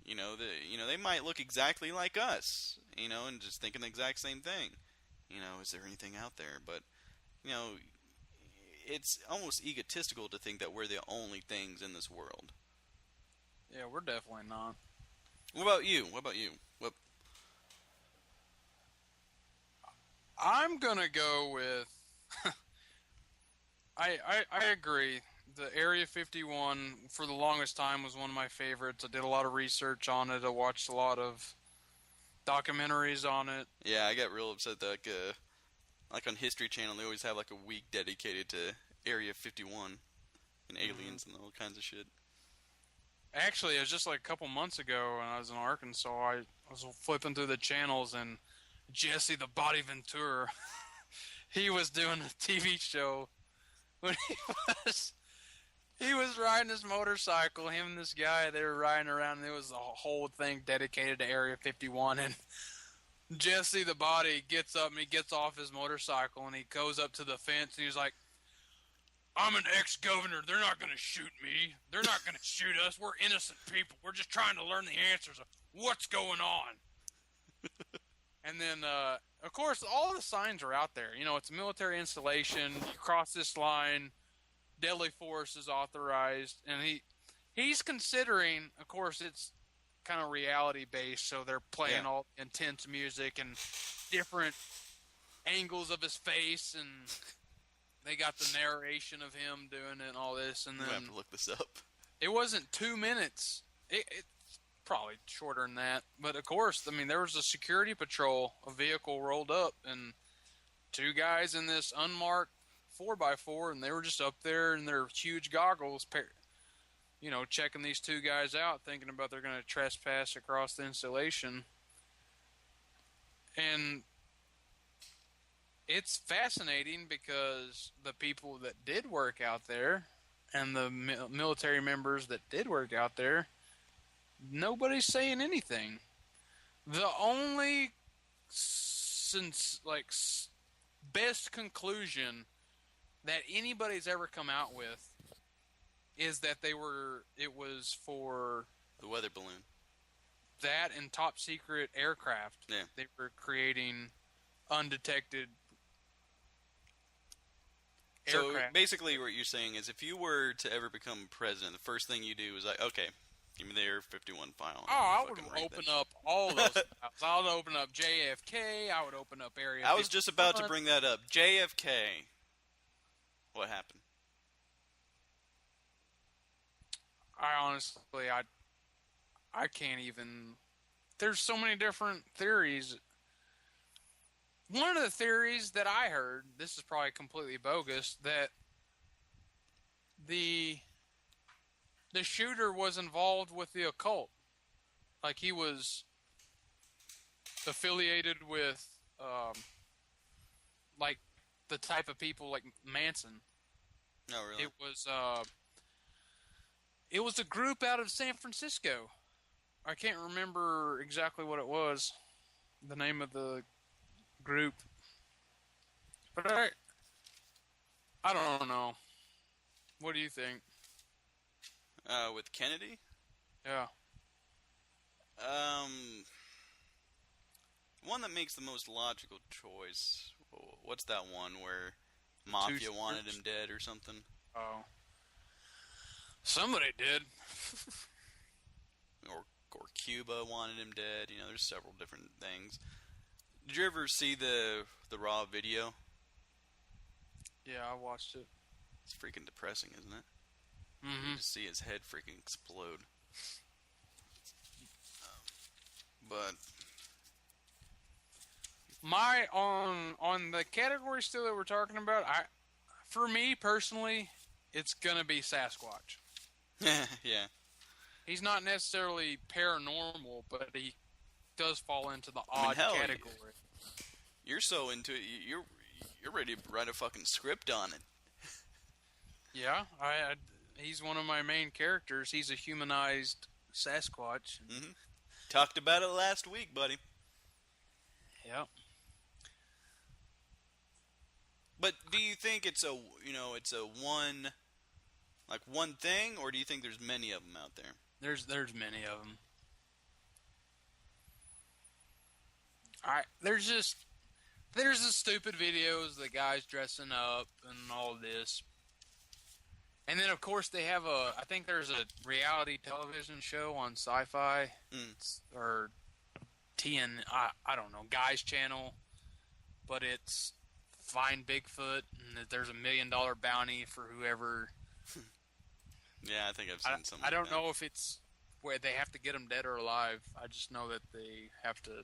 Speaker 1: They might look exactly like us, and just thinking the exact same thing. Is there anything out there? But, it's almost egotistical to think that we're the only things in this world.
Speaker 2: Yeah, we're definitely not.
Speaker 1: What about you? What?
Speaker 2: I'm gonna go with. I agree. The Area 51 for the longest time was one of my favorites. I did a lot of research on it. I watched a lot of documentaries on it.
Speaker 1: Yeah, I got real upset that like on History Channel they always have like a week dedicated to Area 51 and aliens and all kinds of shit.
Speaker 2: Actually, it was just like a couple months ago when I was in Arkansas. I was flipping through the channels and Jesse the Body Ventura, he was doing a TV show when he was riding his motorcycle. Him and this guy, they were riding around, and it was a whole thing dedicated to Area 51. And Jesse the Body gets up and he gets off his motorcycle and he goes up to the fence and he's like, "I'm an ex-governor. They're not going to shoot me. They're not going to shoot us. We're innocent people. We're just trying to learn the answers of what's going on." And then, of course, all the signs are out there. You know, it's a military installation. You cross this line, deadly force is authorized. And he's considering, of course, it's kind of reality-based, so they're playing all intense music and different angles of his face, and they got the narration of him doing it and all this. And then
Speaker 1: I have to look this up.
Speaker 2: It wasn't 2 minutes. It's probably shorter than that. But, of course, I mean, there was a security patrol, a vehicle rolled up, and two guys in this unmarked 4x4, and they were just up there in their huge goggles, you know, checking these two guys out, thinking about they're going to trespass across the installation. And it's fascinating because the people that did work out there and the military members that did work out there, nobody's saying anything. The only best conclusion that anybody's ever come out with is that it was for
Speaker 1: the weather balloon.
Speaker 2: That and top secret aircraft.
Speaker 1: Yeah.
Speaker 2: They were creating undetected aircraft.
Speaker 1: So basically what you're saying is if you were to ever become president, the first thing you do is like, okay, give me the Air 51 file.
Speaker 2: Oh, I would open up all those files. I would open up JFK. I would open up Area 51.
Speaker 1: I was just about to bring that up. JFK. What happened?
Speaker 2: I honestly, I can't even. There's so many different theories. One of the theories that I heard, this is probably completely bogus, that the shooter was involved with the occult. Like he was affiliated with, like the type of people like Manson.
Speaker 1: Oh, really?
Speaker 2: It was a group out of San Francisco. I can't remember exactly what it was, the name of the group. But I don't know. What do you think?
Speaker 1: With Kennedy?
Speaker 2: Yeah.
Speaker 1: One that makes the most logical choice. What's that one where Mafia wanted him dead or something?
Speaker 2: Oh. Somebody did.
Speaker 1: or Cuba wanted him dead. You know, there's several different things. Did you ever see the raw video?
Speaker 2: Yeah, I watched it.
Speaker 1: It's freaking depressing, isn't it?
Speaker 2: Mm-hmm.
Speaker 1: You just see his head freaking explode. But
Speaker 2: on the category still that we're talking about, for me personally, it's gonna be Sasquatch.
Speaker 1: Yeah.
Speaker 2: He's not necessarily paranormal, but he does fall into the odd category.
Speaker 1: You're so into it. You're ready to write a fucking script on it.
Speaker 2: Yeah, he's one of my main characters. He's a humanized Sasquatch.
Speaker 1: Mm-hmm. Talked about it last week, buddy.
Speaker 2: Yep.
Speaker 1: But do you think it's a one thing, or do you think there's many of them out there?
Speaker 2: There's many of them. There's the stupid videos, the guys dressing up and all this. And then, of course, they have I think there's a reality television show on Sci-Fi or I don't know, Guy's Channel, but it's Find Bigfoot, and there's $1 million bounty for whoever.
Speaker 1: Yeah, I think I've seen something.
Speaker 2: I don't
Speaker 1: like that.
Speaker 2: know if it's where they have to get them dead or alive. I just know that they have to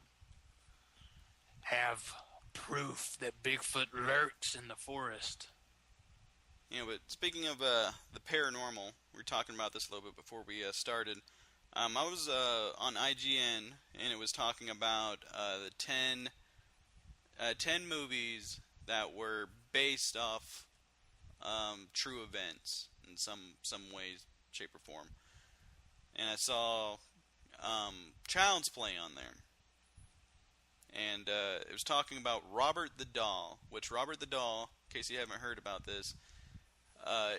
Speaker 2: have proof that Bigfoot lurks in the forest.
Speaker 1: You know, but speaking of the paranormal, we were talking about this a little bit before we started. I was on IGN, and it was talking about the 10 movies that were based off true events in some ways, shape, or form. And I saw Child's Play on there. And it was talking about Robert the Doll, which Robert the Doll, in case you haven't heard about this,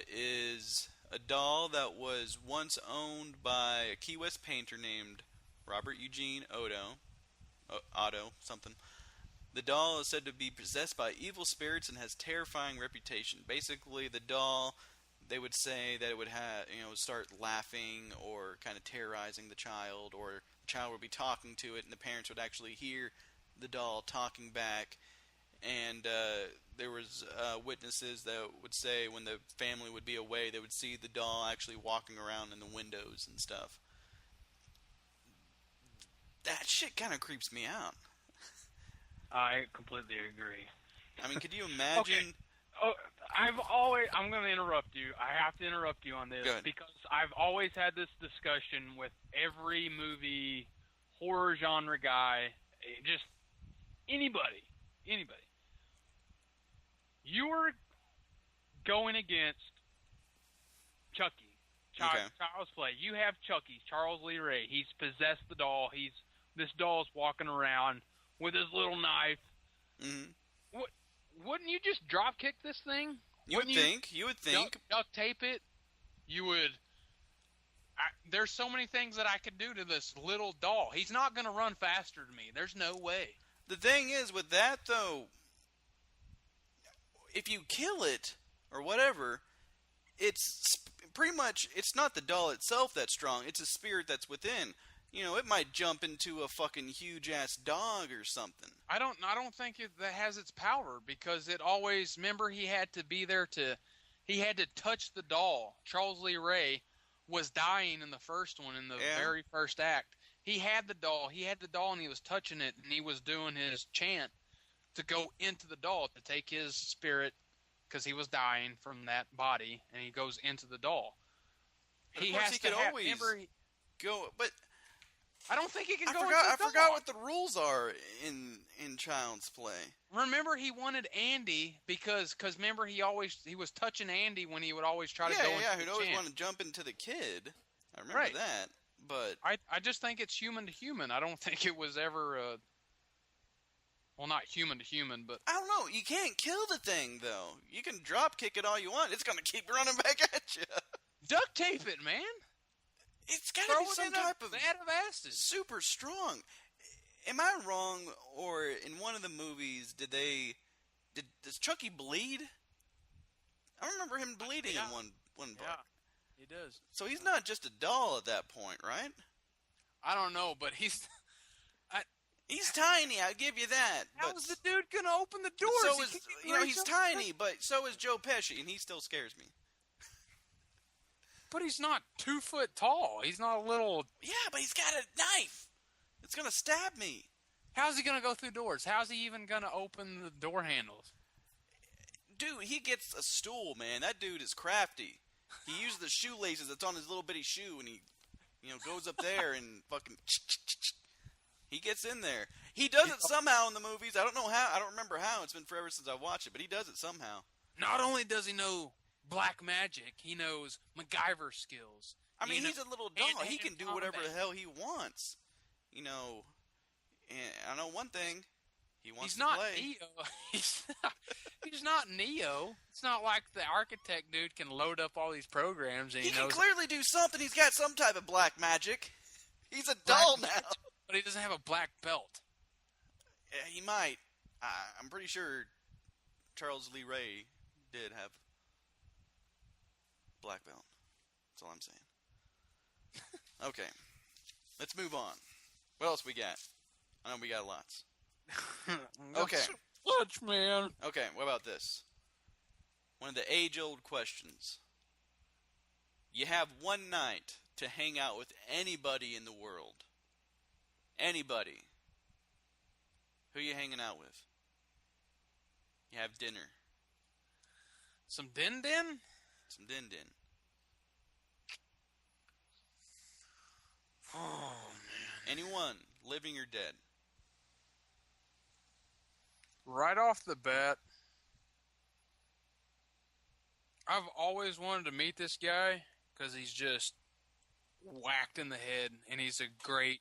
Speaker 1: is a doll that was once owned by a Key West painter named Robert Eugene Otto, something. The doll is said to be possessed by evil spirits and has terrifying reputation. Basically, the doll, they would say that it would start laughing or kind of terrorizing the child, or the child would be talking to it, and the parents would actually hear the doll talking back. And there was witnesses that would say when the family would be away, they would see the doll actually walking around in the windows and stuff. That shit kind of creeps me out.
Speaker 4: I completely agree.
Speaker 1: I mean, could you imagine?
Speaker 4: Okay. Oh, I'm going to interrupt you. I have to interrupt you on this because I've always had this discussion with every movie, horror genre guy, just anybody. You are going against Chucky, Child's Play. You have Chucky, Charles Lee Ray. He's possessed the doll. This doll's walking around with his little knife.
Speaker 1: Mm-hmm.
Speaker 4: Wouldn't you just drop kick this thing?
Speaker 1: You would think.
Speaker 2: Duct tape it. You would. There's so many things that I could do to this little doll. He's not going to run faster than me. There's no way.
Speaker 1: The thing is with that, though, if you kill it or whatever, it's pretty much, it's not the doll itself that's strong. It's a spirit that's within. You know, it might jump into a fucking huge-ass dog or something.
Speaker 2: I don't think that has its power because it always, remember he had to be there he had to touch the doll. Charles Lee Ray was dying in the first one, in the very first act. He had the doll and he was touching it and he was doing his chant to go into the doll to take his spirit because he was dying from that body and he goes into the doll.
Speaker 1: But he could always go, but
Speaker 2: I don't think he can go.
Speaker 1: I forgot what the rules are in Child's Play.
Speaker 2: Remember, he wanted Andy because remember he was touching Andy when he would always try to go.
Speaker 1: He'd always want to jump into the kid. I remember that, but
Speaker 2: I just think it's human to human. I don't think it was ever well, not human to human, but
Speaker 1: I don't know. You can't kill the thing though. You can drop kick it all you want. It's gonna keep running back at you.
Speaker 2: Duct tape it, man.
Speaker 1: It's got to be some type of
Speaker 2: vat of acid.
Speaker 1: Super strong. Am I wrong? Or in one of the movies, does Chucky bleed? I remember him bleeding in one part.
Speaker 2: Yeah, he does.
Speaker 1: So he's not just a doll at that point, right?
Speaker 2: I don't know, but he's
Speaker 1: tiny. I'll give you that.
Speaker 2: How's the dude gonna open the doors?
Speaker 1: He's tiny, but so is Joe Pesci, and he still scares me.
Speaker 2: But he's not 2 foot tall. He's not a little...
Speaker 1: Yeah, but he's got a knife. It's going to stab me.
Speaker 2: How's he going to go through doors? How's he even going to open the door handles?
Speaker 1: Dude, he gets a stool, man. That dude is crafty. He uses the shoelaces that's on his little bitty shoe, and he goes up there and fucking... He gets in there. He does it somehow in the movies. I don't know how. I don't remember how. It's been forever since I watched it, but he does it somehow.
Speaker 2: Not only does he know black magic, he knows MacGyver skills.
Speaker 1: I mean, he's a little doll. He can do whatever the hell he wants. And I know one thing. He wants to play.
Speaker 2: Neo. He's not Neo. It's not like the architect dude can load up all these programs and he knows.
Speaker 1: He can clearly do something. He's got some type of black magic. He's a doll now.
Speaker 2: But he doesn't have a black belt.
Speaker 1: Yeah, he might. I'm pretty sure Charles Lee Ray did have. Black belt. That's all I'm saying. Okay. Let's move on. What else we got? I know we got lots. Okay.
Speaker 2: Much, man.
Speaker 1: Okay, what about this? One of the age-old questions. You have one night to hang out with anybody in the world. Anybody. Who you hanging out with? You have dinner.
Speaker 2: Some din-din?
Speaker 1: Some din-din.
Speaker 2: Oh, man.
Speaker 1: Anyone, living or dead.
Speaker 2: Right off the bat, I've always wanted to meet this guy because he's just whacked in the head, and he's a great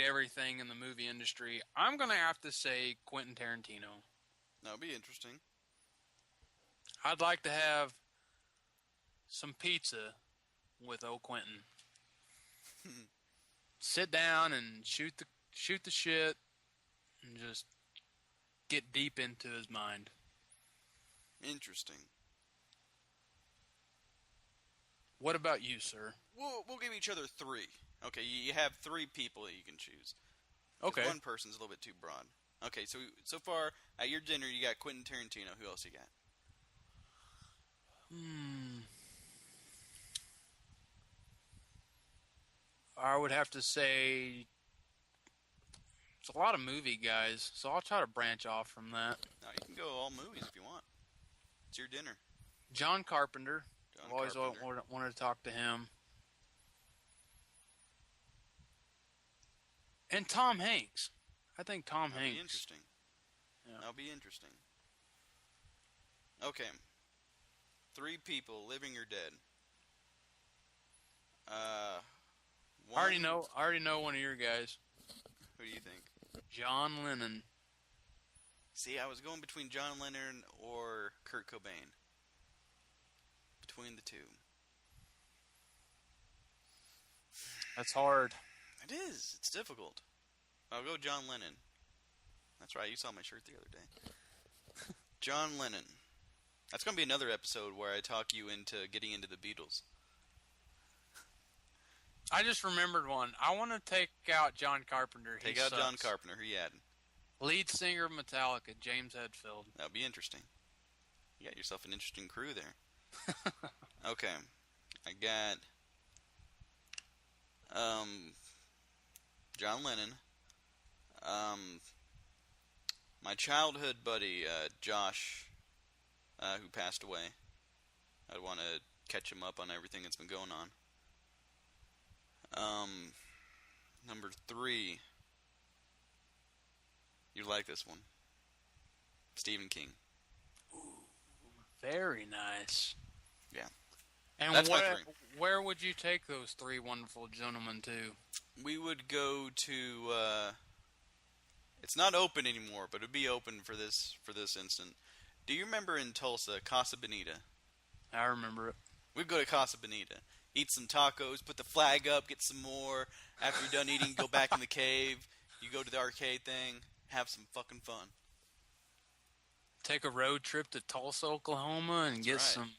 Speaker 2: everything in the movie industry. I'm going to have to say Quentin Tarantino.
Speaker 1: That would be interesting.
Speaker 2: I'd like to have some pizza with old Quentin. Sit down and shoot the shit and just get deep into his mind.
Speaker 1: Interesting.
Speaker 2: What about you, sir?
Speaker 1: We'll give each other three. Okay, you have three people that you can choose.
Speaker 2: Okay.
Speaker 1: One person's a little bit too broad. Okay, so far at your dinner you got Quentin Tarantino. Who else you got?
Speaker 2: I would have to say it's a lot of movie guys, so I'll try to branch off from that.
Speaker 1: No, you can go all movies if you want. It's your dinner.
Speaker 2: John Carpenter.
Speaker 1: John
Speaker 2: I've always
Speaker 1: Carpenter.
Speaker 2: wanted to talk to him. And Tom Hanks. I think Tom
Speaker 1: That'll
Speaker 2: Hanks.
Speaker 1: be interesting.
Speaker 2: Yeah.
Speaker 1: That'll be interesting. Okay. Three people, living or dead.
Speaker 2: I already know one of your guys.
Speaker 1: Who do you think?
Speaker 2: John Lennon.
Speaker 1: See, I was going between John Lennon or Kurt Cobain. Between the two.
Speaker 2: That's hard.
Speaker 1: It is. It's difficult. I'll go John Lennon. That's right. You saw my shirt the other day. John Lennon. That's going to be another episode where I talk you into getting into the Beatles.
Speaker 2: I just remembered one. I want to take out John Carpenter.
Speaker 1: Take
Speaker 2: He
Speaker 1: out
Speaker 2: sucks.
Speaker 1: John Carpenter. Who you adding?
Speaker 2: Lead singer of Metallica, James Hetfield.
Speaker 1: That would be interesting. You got yourself an interesting crew there. Okay. I got John Lennon. My childhood buddy, Josh, who passed away. I'd want to catch him up on everything that's been going on. Number 3. You like this one. Stephen King.
Speaker 2: Very nice.
Speaker 1: Yeah.
Speaker 2: And
Speaker 1: That's my 3.
Speaker 2: Where would you take those 3 wonderful gentlemen to?
Speaker 1: We would go to, it's not open anymore, but it'd be open for this instant. Do you remember in Tulsa, Casa Bonita?
Speaker 2: I remember it.
Speaker 1: We'd go to Casa Bonita, eat some tacos, put the flag up, get some more. After you're done eating, go back in the cave. You go to the arcade thing, have some fucking fun.
Speaker 2: Take a road trip to Tulsa, Oklahoma, and get
Speaker 1: right.
Speaker 2: some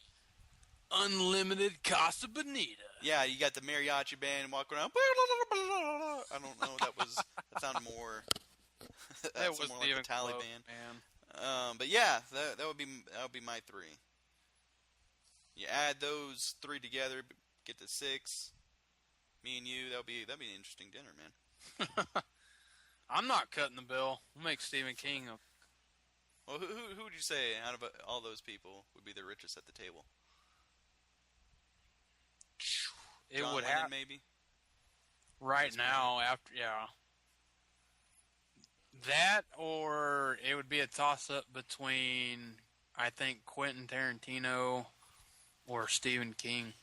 Speaker 2: unlimited Casa Bonita.
Speaker 1: Yeah, you got the mariachi band and walk around. I don't know. That sounded more.
Speaker 2: That was
Speaker 1: more like
Speaker 2: even
Speaker 1: the Taliban.
Speaker 2: close, man.
Speaker 1: But yeah, that would be my 3. You add those 3 together, get to 6. Me and you, that'd be an interesting dinner, man.
Speaker 2: I'm not cutting the bill. We'll make Stephen King a...
Speaker 1: Well, who would you say out of all those people would be the richest at the table? John
Speaker 2: would
Speaker 1: Lennon,
Speaker 2: have
Speaker 1: maybe.
Speaker 2: right now after that, or it would be a toss-up between I think Quentin Tarantino or Stephen King.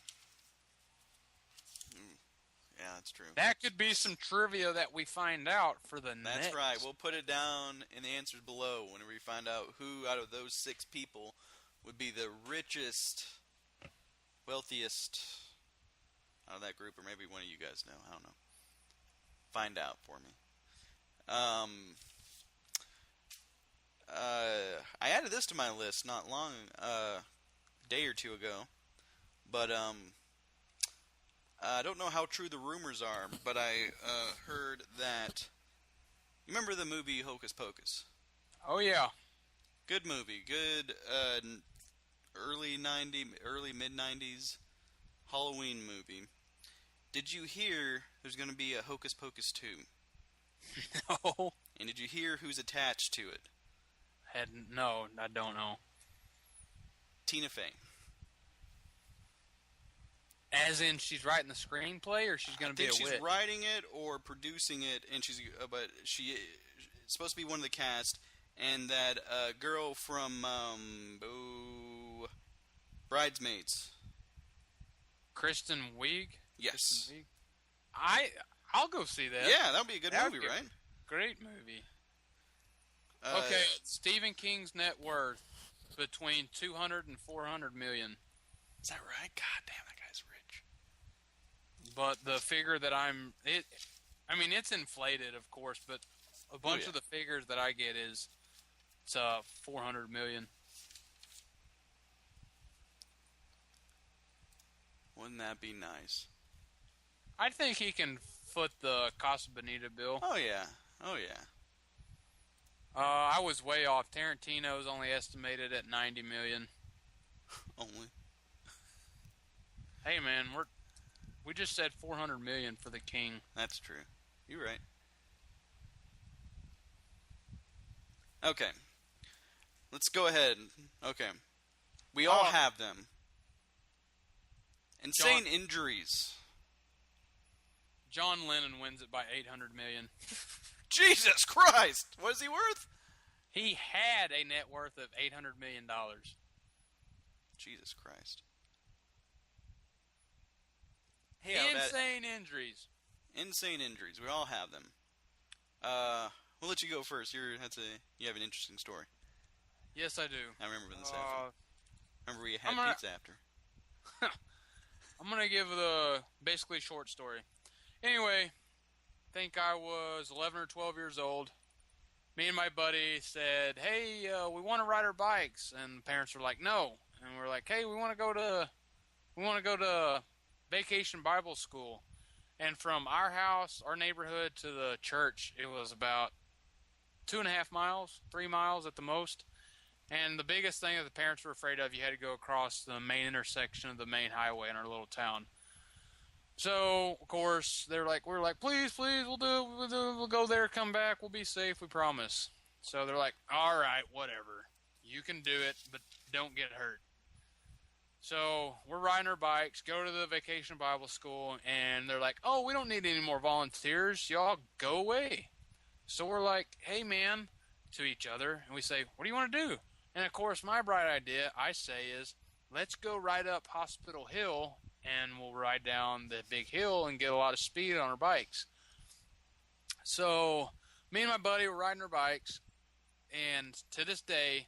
Speaker 1: Yeah, that's true.
Speaker 2: That could be some trivia that we find out for the next.
Speaker 1: That's right. We'll put it down in the answers below whenever we find out who out of those 6 people would be the richest, wealthiest out of that group, or maybe one of you guys know. I don't know. Find out for me. I added this to my list not long, a day or two ago. But I don't know how true the rumors are, but I heard that. You remember the movie Hocus Pocus?
Speaker 2: Oh yeah.
Speaker 1: Good movie. Good early mid 90s Halloween movie. Did you hear there's going to be a Hocus Pocus 2?
Speaker 2: No.
Speaker 1: And did you hear who's attached to it?
Speaker 2: No, I don't know.
Speaker 1: Tina Fey.
Speaker 2: As in, she's writing the screenplay, or she's going to be a
Speaker 1: she's
Speaker 2: witch?
Speaker 1: writing it or producing it, and but she is supposed to be one of the cast. And that girl from Bridesmaids.
Speaker 2: Kristen Wiig.
Speaker 1: Yes.
Speaker 2: Kristen Wiig? I'll go see that.
Speaker 1: Yeah, that would be a good movie, right?
Speaker 2: Great movie. Okay, Stephen King's net worth between 200 and 400 million.
Speaker 1: Is that right? God damn, that guy's rich.
Speaker 2: But the figure that it's inflated, of course, but a bunch of the figures that I get is it's 400 million.
Speaker 1: Wouldn't that be nice?
Speaker 2: I think he can foot the Casa Bonita bill.
Speaker 1: Oh yeah.
Speaker 2: I was way off. Tarantino's only estimated at 90 million.
Speaker 1: Only.
Speaker 2: Hey man, we just said 400 million for the King.
Speaker 1: That's true. You're right. Okay. Let's go ahead. Okay. We all have them. Insane injuries.
Speaker 2: John Lennon wins it by 800 million.
Speaker 1: Jesus Christ! What is he worth?
Speaker 2: He had a net worth of $800 million.
Speaker 1: Jesus Christ.
Speaker 2: Insane injuries.
Speaker 1: Insane injuries. We all have them. We'll let you go first. You have an interesting story.
Speaker 2: Yes, I do.
Speaker 1: I remember this after. Remember we had pizza after.
Speaker 2: I'm going to give the basically short story. Anyway, I think I was 11 or 12 years old. Me and my buddy said, hey, we want to ride our bikes. And the parents were like, no. And we're like, hey, we want to go to Vacation Bible School. And from our house, our neighborhood, to the church, it was about 2.5 miles, 3 miles at the most. And the biggest thing that the parents were afraid of, you had to go across the main intersection of the main highway in our little town. So, of course, we're like, please, we'll go there, come back, we'll be safe, we promise. So they're like, all right, whatever. You can do it, but don't get hurt. So we're riding our bikes, go to the Vacation Bible School, and they're like, oh, we don't need any more volunteers. Y'all go away. So we're like, hey, man, to each other, and we say, what do you want to do? And, of course, my bright idea, I say, is let's go ride up Hospital Hill, and we'll ride down the big hill and get a lot of speed on our bikes. So me and my buddy were riding our bikes, and to this day,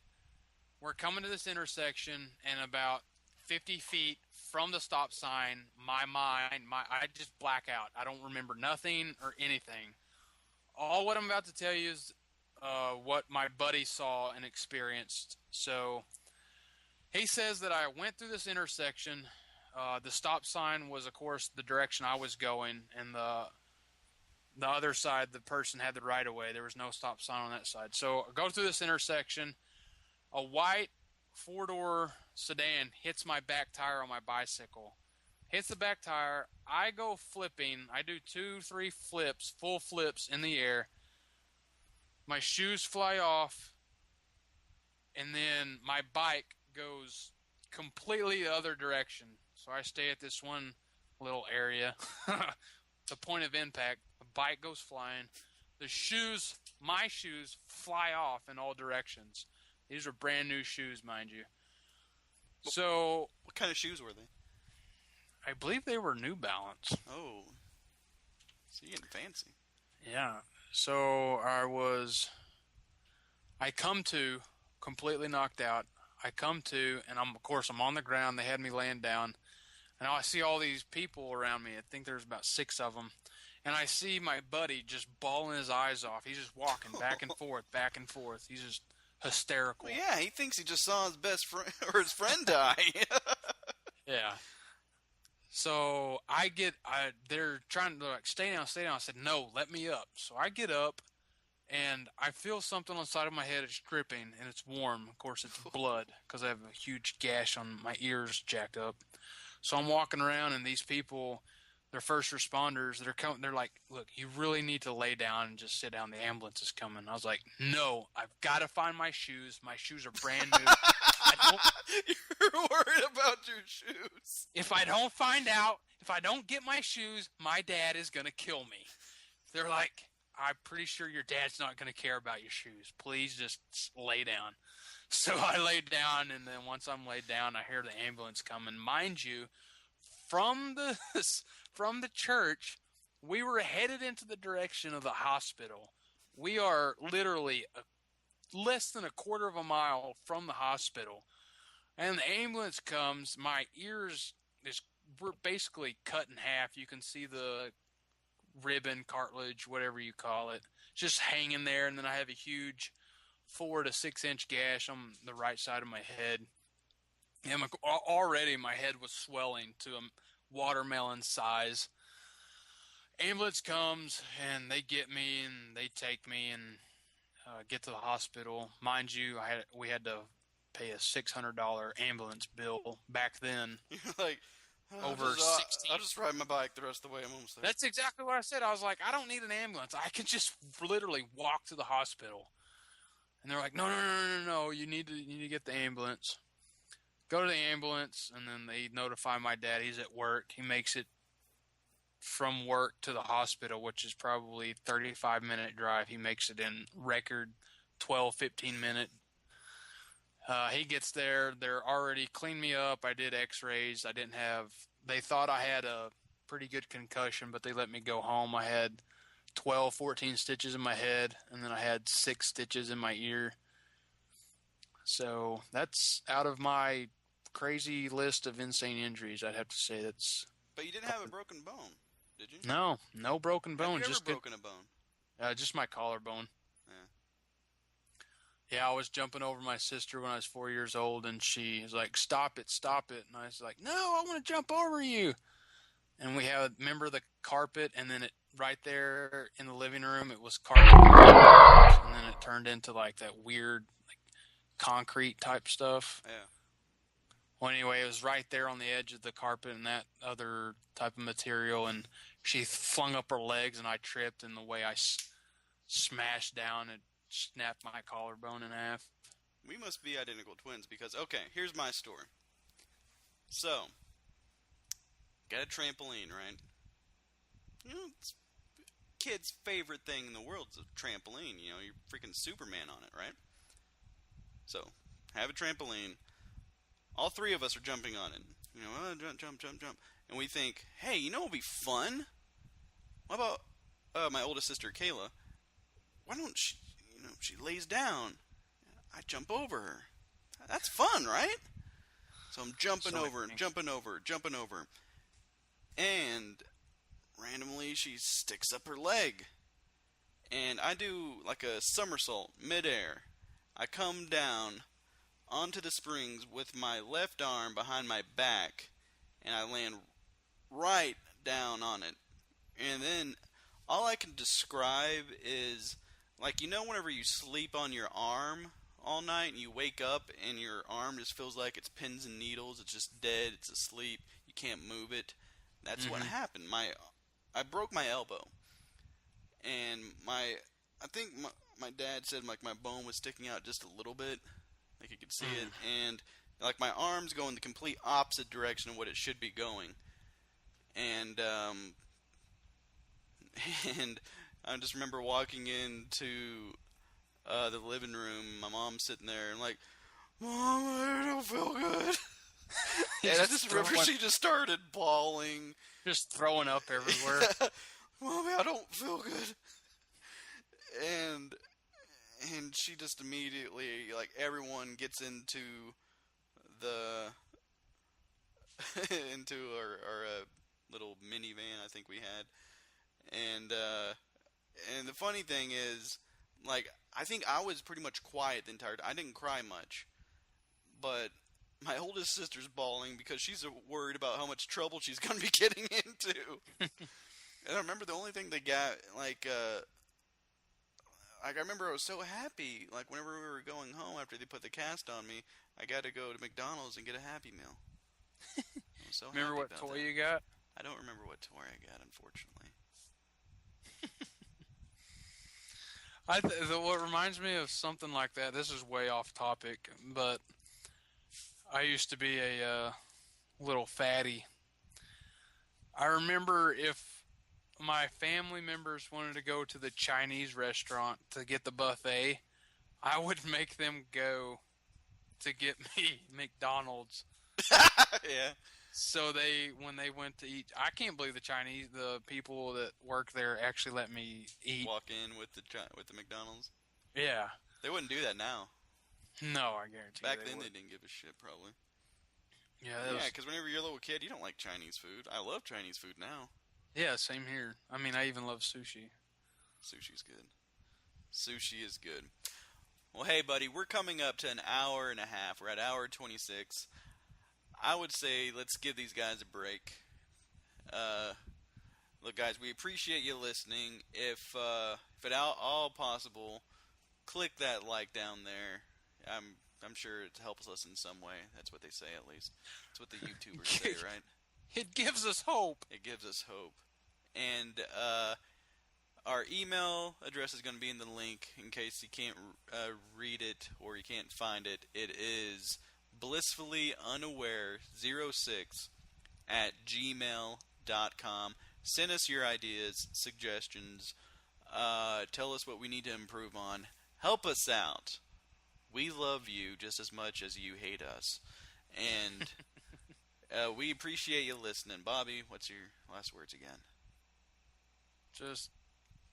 Speaker 2: we're coming to this intersection, and about 50 feet from the stop sign, I just black out. I don't remember nothing or anything. All what I'm about to tell you is what my buddy saw and experienced. So he says that I went through this intersection. The stop sign was, of course, the direction I was going, and the other side, the person had the right of way. There was no stop sign on that side. So I go through this intersection. A white 4-door sedan hits my back tire on my bicycle. Hits the back tire. I go flipping. I do 2-3 flips, full flips in the air. My shoes fly off, and then my bike goes completely the other direction. So I stay at this one little area. The point of impact, the bike goes flying. My shoes fly off in all directions. These are brand new shoes, mind you. So,
Speaker 1: what kind of shoes were they?
Speaker 2: I believe they were New Balance.
Speaker 1: Oh, so you're getting fancy.
Speaker 2: Yeah. So I come to completely knocked out. I come to, and I'm on the ground. They had me laying down, and I see all these people around me. I think there's about 6 of them, and I see my buddy just bawling his eyes off. He's just walking back and forth, back and forth. He's just hysterical.
Speaker 1: Well, yeah, he thinks he just saw his best friend or his friend die.
Speaker 2: Yeah. So they're trying to like, stay down, stay down. I said, no, let me up. So I get up, and I feel something on the side of my head. It's dripping, and it's warm. Of course, it's blood, because I have a huge gash on my ears jacked up. So I'm walking around, and these people, they're first responders. They're like, look, you really need to lay down and just sit down. The ambulance is coming. I was like, no, I've got to find my shoes. My shoes are brand new.
Speaker 1: You're worried about your shoes.
Speaker 2: If I don't get my shoes, my dad is going to kill me. They're like, I'm pretty sure your dad's not going to care about your shoes. Please just lay down. So I laid down, and then once I'm laid down, I hear the ambulance coming. Mind you, from the church, we were headed into the direction of the hospital. We are literally less than a quarter of a mile from the hospital. And the ambulance comes. My ears were basically cut in half. You can see the ribbon, cartilage, whatever you call it, just hanging there. And then I have a huge 4 to 6 inch gash on the right side of my head. And already my head was swelling to a watermelon size. Ambulance comes, and they get me, and they take me and get to the hospital. Mind you, we had to pay a $600 ambulance bill back then.
Speaker 1: You're like,
Speaker 2: over 16.
Speaker 1: I'll just ride my bike the rest of the way. I'm almost there.
Speaker 2: That's exactly what I said. I was like, I don't need an ambulance. I can just literally walk to the hospital. And they're like, no. You need to get the ambulance. Go to the ambulance, and then they notify my dad. He's at work. He makes it from work to the hospital, which is probably 35-minute drive. He makes it in record 12, 15-minute. He gets there. They're already cleaned me up. I did x-rays. They thought I had a pretty good concussion, but they let me go home. I had 12, 14 stitches in my head, and then I had 6 stitches in my ear. So that's out of my crazy list of insane injuries. I'd have to say that's...
Speaker 1: But you didn't have a broken bone, did you?
Speaker 2: No broken bone.
Speaker 1: Have you ever broken a bone?
Speaker 2: Just my collarbone.
Speaker 1: Yeah.
Speaker 2: Yeah, I was jumping over my sister when I was 4 years old, and she was like, stop it. And I was like, no, I want to jump over you. And we had, remember the carpet, and then right there in the living room, it was carpet. And then it turned into like that weird like concrete type stuff.
Speaker 1: Yeah.
Speaker 2: Well, anyway, it was right there on the edge of the carpet and that other type of material, and she flung up her legs, and I tripped, and the way I smashed down, it snapped my collarbone in half.
Speaker 1: We must be identical twins because, okay, here's my story. So, got a trampoline, right? You know, it's kid's favorite thing in the world is a trampoline. You know, you're freaking Superman on it, right? So, have a trampoline. All 3 of us are jumping on it. You know, jump. And we think, hey, you know what would be fun? What about my oldest sister, Kayla? Why don't she, she lays down. I jump over her. That's fun, right? So I'm jumping over. And randomly she sticks up her leg. And I do like a somersault midair. I come down onto the springs with my left arm behind my back, and I land right down on it. And then all I can describe is, like, whenever you sleep on your arm all night and you wake up and your arm just feels like it's pins and needles, it's just dead, it's asleep, you can't move it. That's what happened. I broke my elbow, and I think my dad said like my bone was sticking out just a little bit. Like you could see it, and like my arms go in the complete opposite direction of what it should be going, and I just remember walking into the living room, my mom's sitting there, and like, Mom, I don't feel good. And I just remember she just started bawling,
Speaker 2: just throwing up everywhere.
Speaker 1: Mommy, I don't feel good, and she just immediately, like, everyone gets into our little minivan I think we had, and the funny thing is, like, I think I was pretty much quiet the entire time. I didn't cry much, but my oldest sister's bawling because she's worried about how much trouble she's going to be getting into. And I remember the only thing they got, like I remember I was so happy, like, whenever we were going home after they put the cast on me, I got to go to McDonald's and get a Happy Meal. I was so
Speaker 2: Remember
Speaker 1: happy
Speaker 2: what
Speaker 1: about
Speaker 2: toy
Speaker 1: that.
Speaker 2: you got?
Speaker 1: I don't remember what toy I got, unfortunately.
Speaker 2: What reminds me of something like that, this is way off topic, but I used to be a little fatty. I remember if my family members wanted to go to the Chinese restaurant to get the buffet, I would make them go to get me McDonald's.
Speaker 1: Yeah.
Speaker 2: So when they went to eat, I can't believe the people that work there actually let me eat.
Speaker 1: Walk in with the McDonald's.
Speaker 2: Yeah.
Speaker 1: They wouldn't do that now.
Speaker 2: No, I guarantee.
Speaker 1: Back then, they didn't give a shit, probably.
Speaker 2: Yeah,
Speaker 1: because whenever you're a little kid, you don't like Chinese food. I love Chinese food now.
Speaker 2: Yeah, same here. I mean, I even love sushi.
Speaker 1: Sushi's good. Sushi is good. Well, hey, buddy, we're coming up to an hour and a half. We're at hour 26. I would say let's give these guys a break. Look, guys, we appreciate you listening. If at all possible, click that like down there. I'm sure it helps us in some way. That's what they say, at least. That's what the YouTubers say, right?
Speaker 2: It gives us hope.
Speaker 1: It gives us hope. And our email address is going to be in the link in case you can't read it or you can't find it. It is blissfullyunaware06@gmail.com. Send us your ideas, suggestions. Tell us what we need to improve on. Help us out. We love you just as much as you hate us. And we appreciate you listening. Bobby, what's your last words again?
Speaker 2: Just,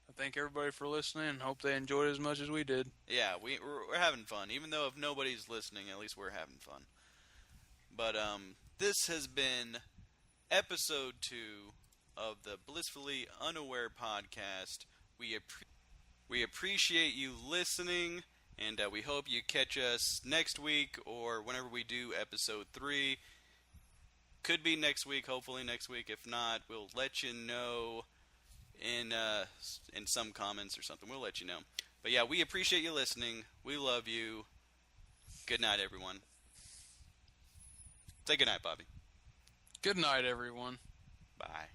Speaker 2: I thank everybody for listening and hope they enjoyed it as much as we did.
Speaker 1: Yeah, we're having fun. Even though if nobody's listening, at least we're having fun. But this has been episode 2 of the Blissfully Unaware podcast. We appreciate you listening, and we hope you catch us next week or whenever we do episode 3. Could be next week, hopefully next week. If not, we'll let you know in some comments or something. We'll let you know. But yeah, we appreciate you listening. We love you. Good night, everyone. Say good night, Bobby.
Speaker 2: Good night, everyone.
Speaker 1: Bye.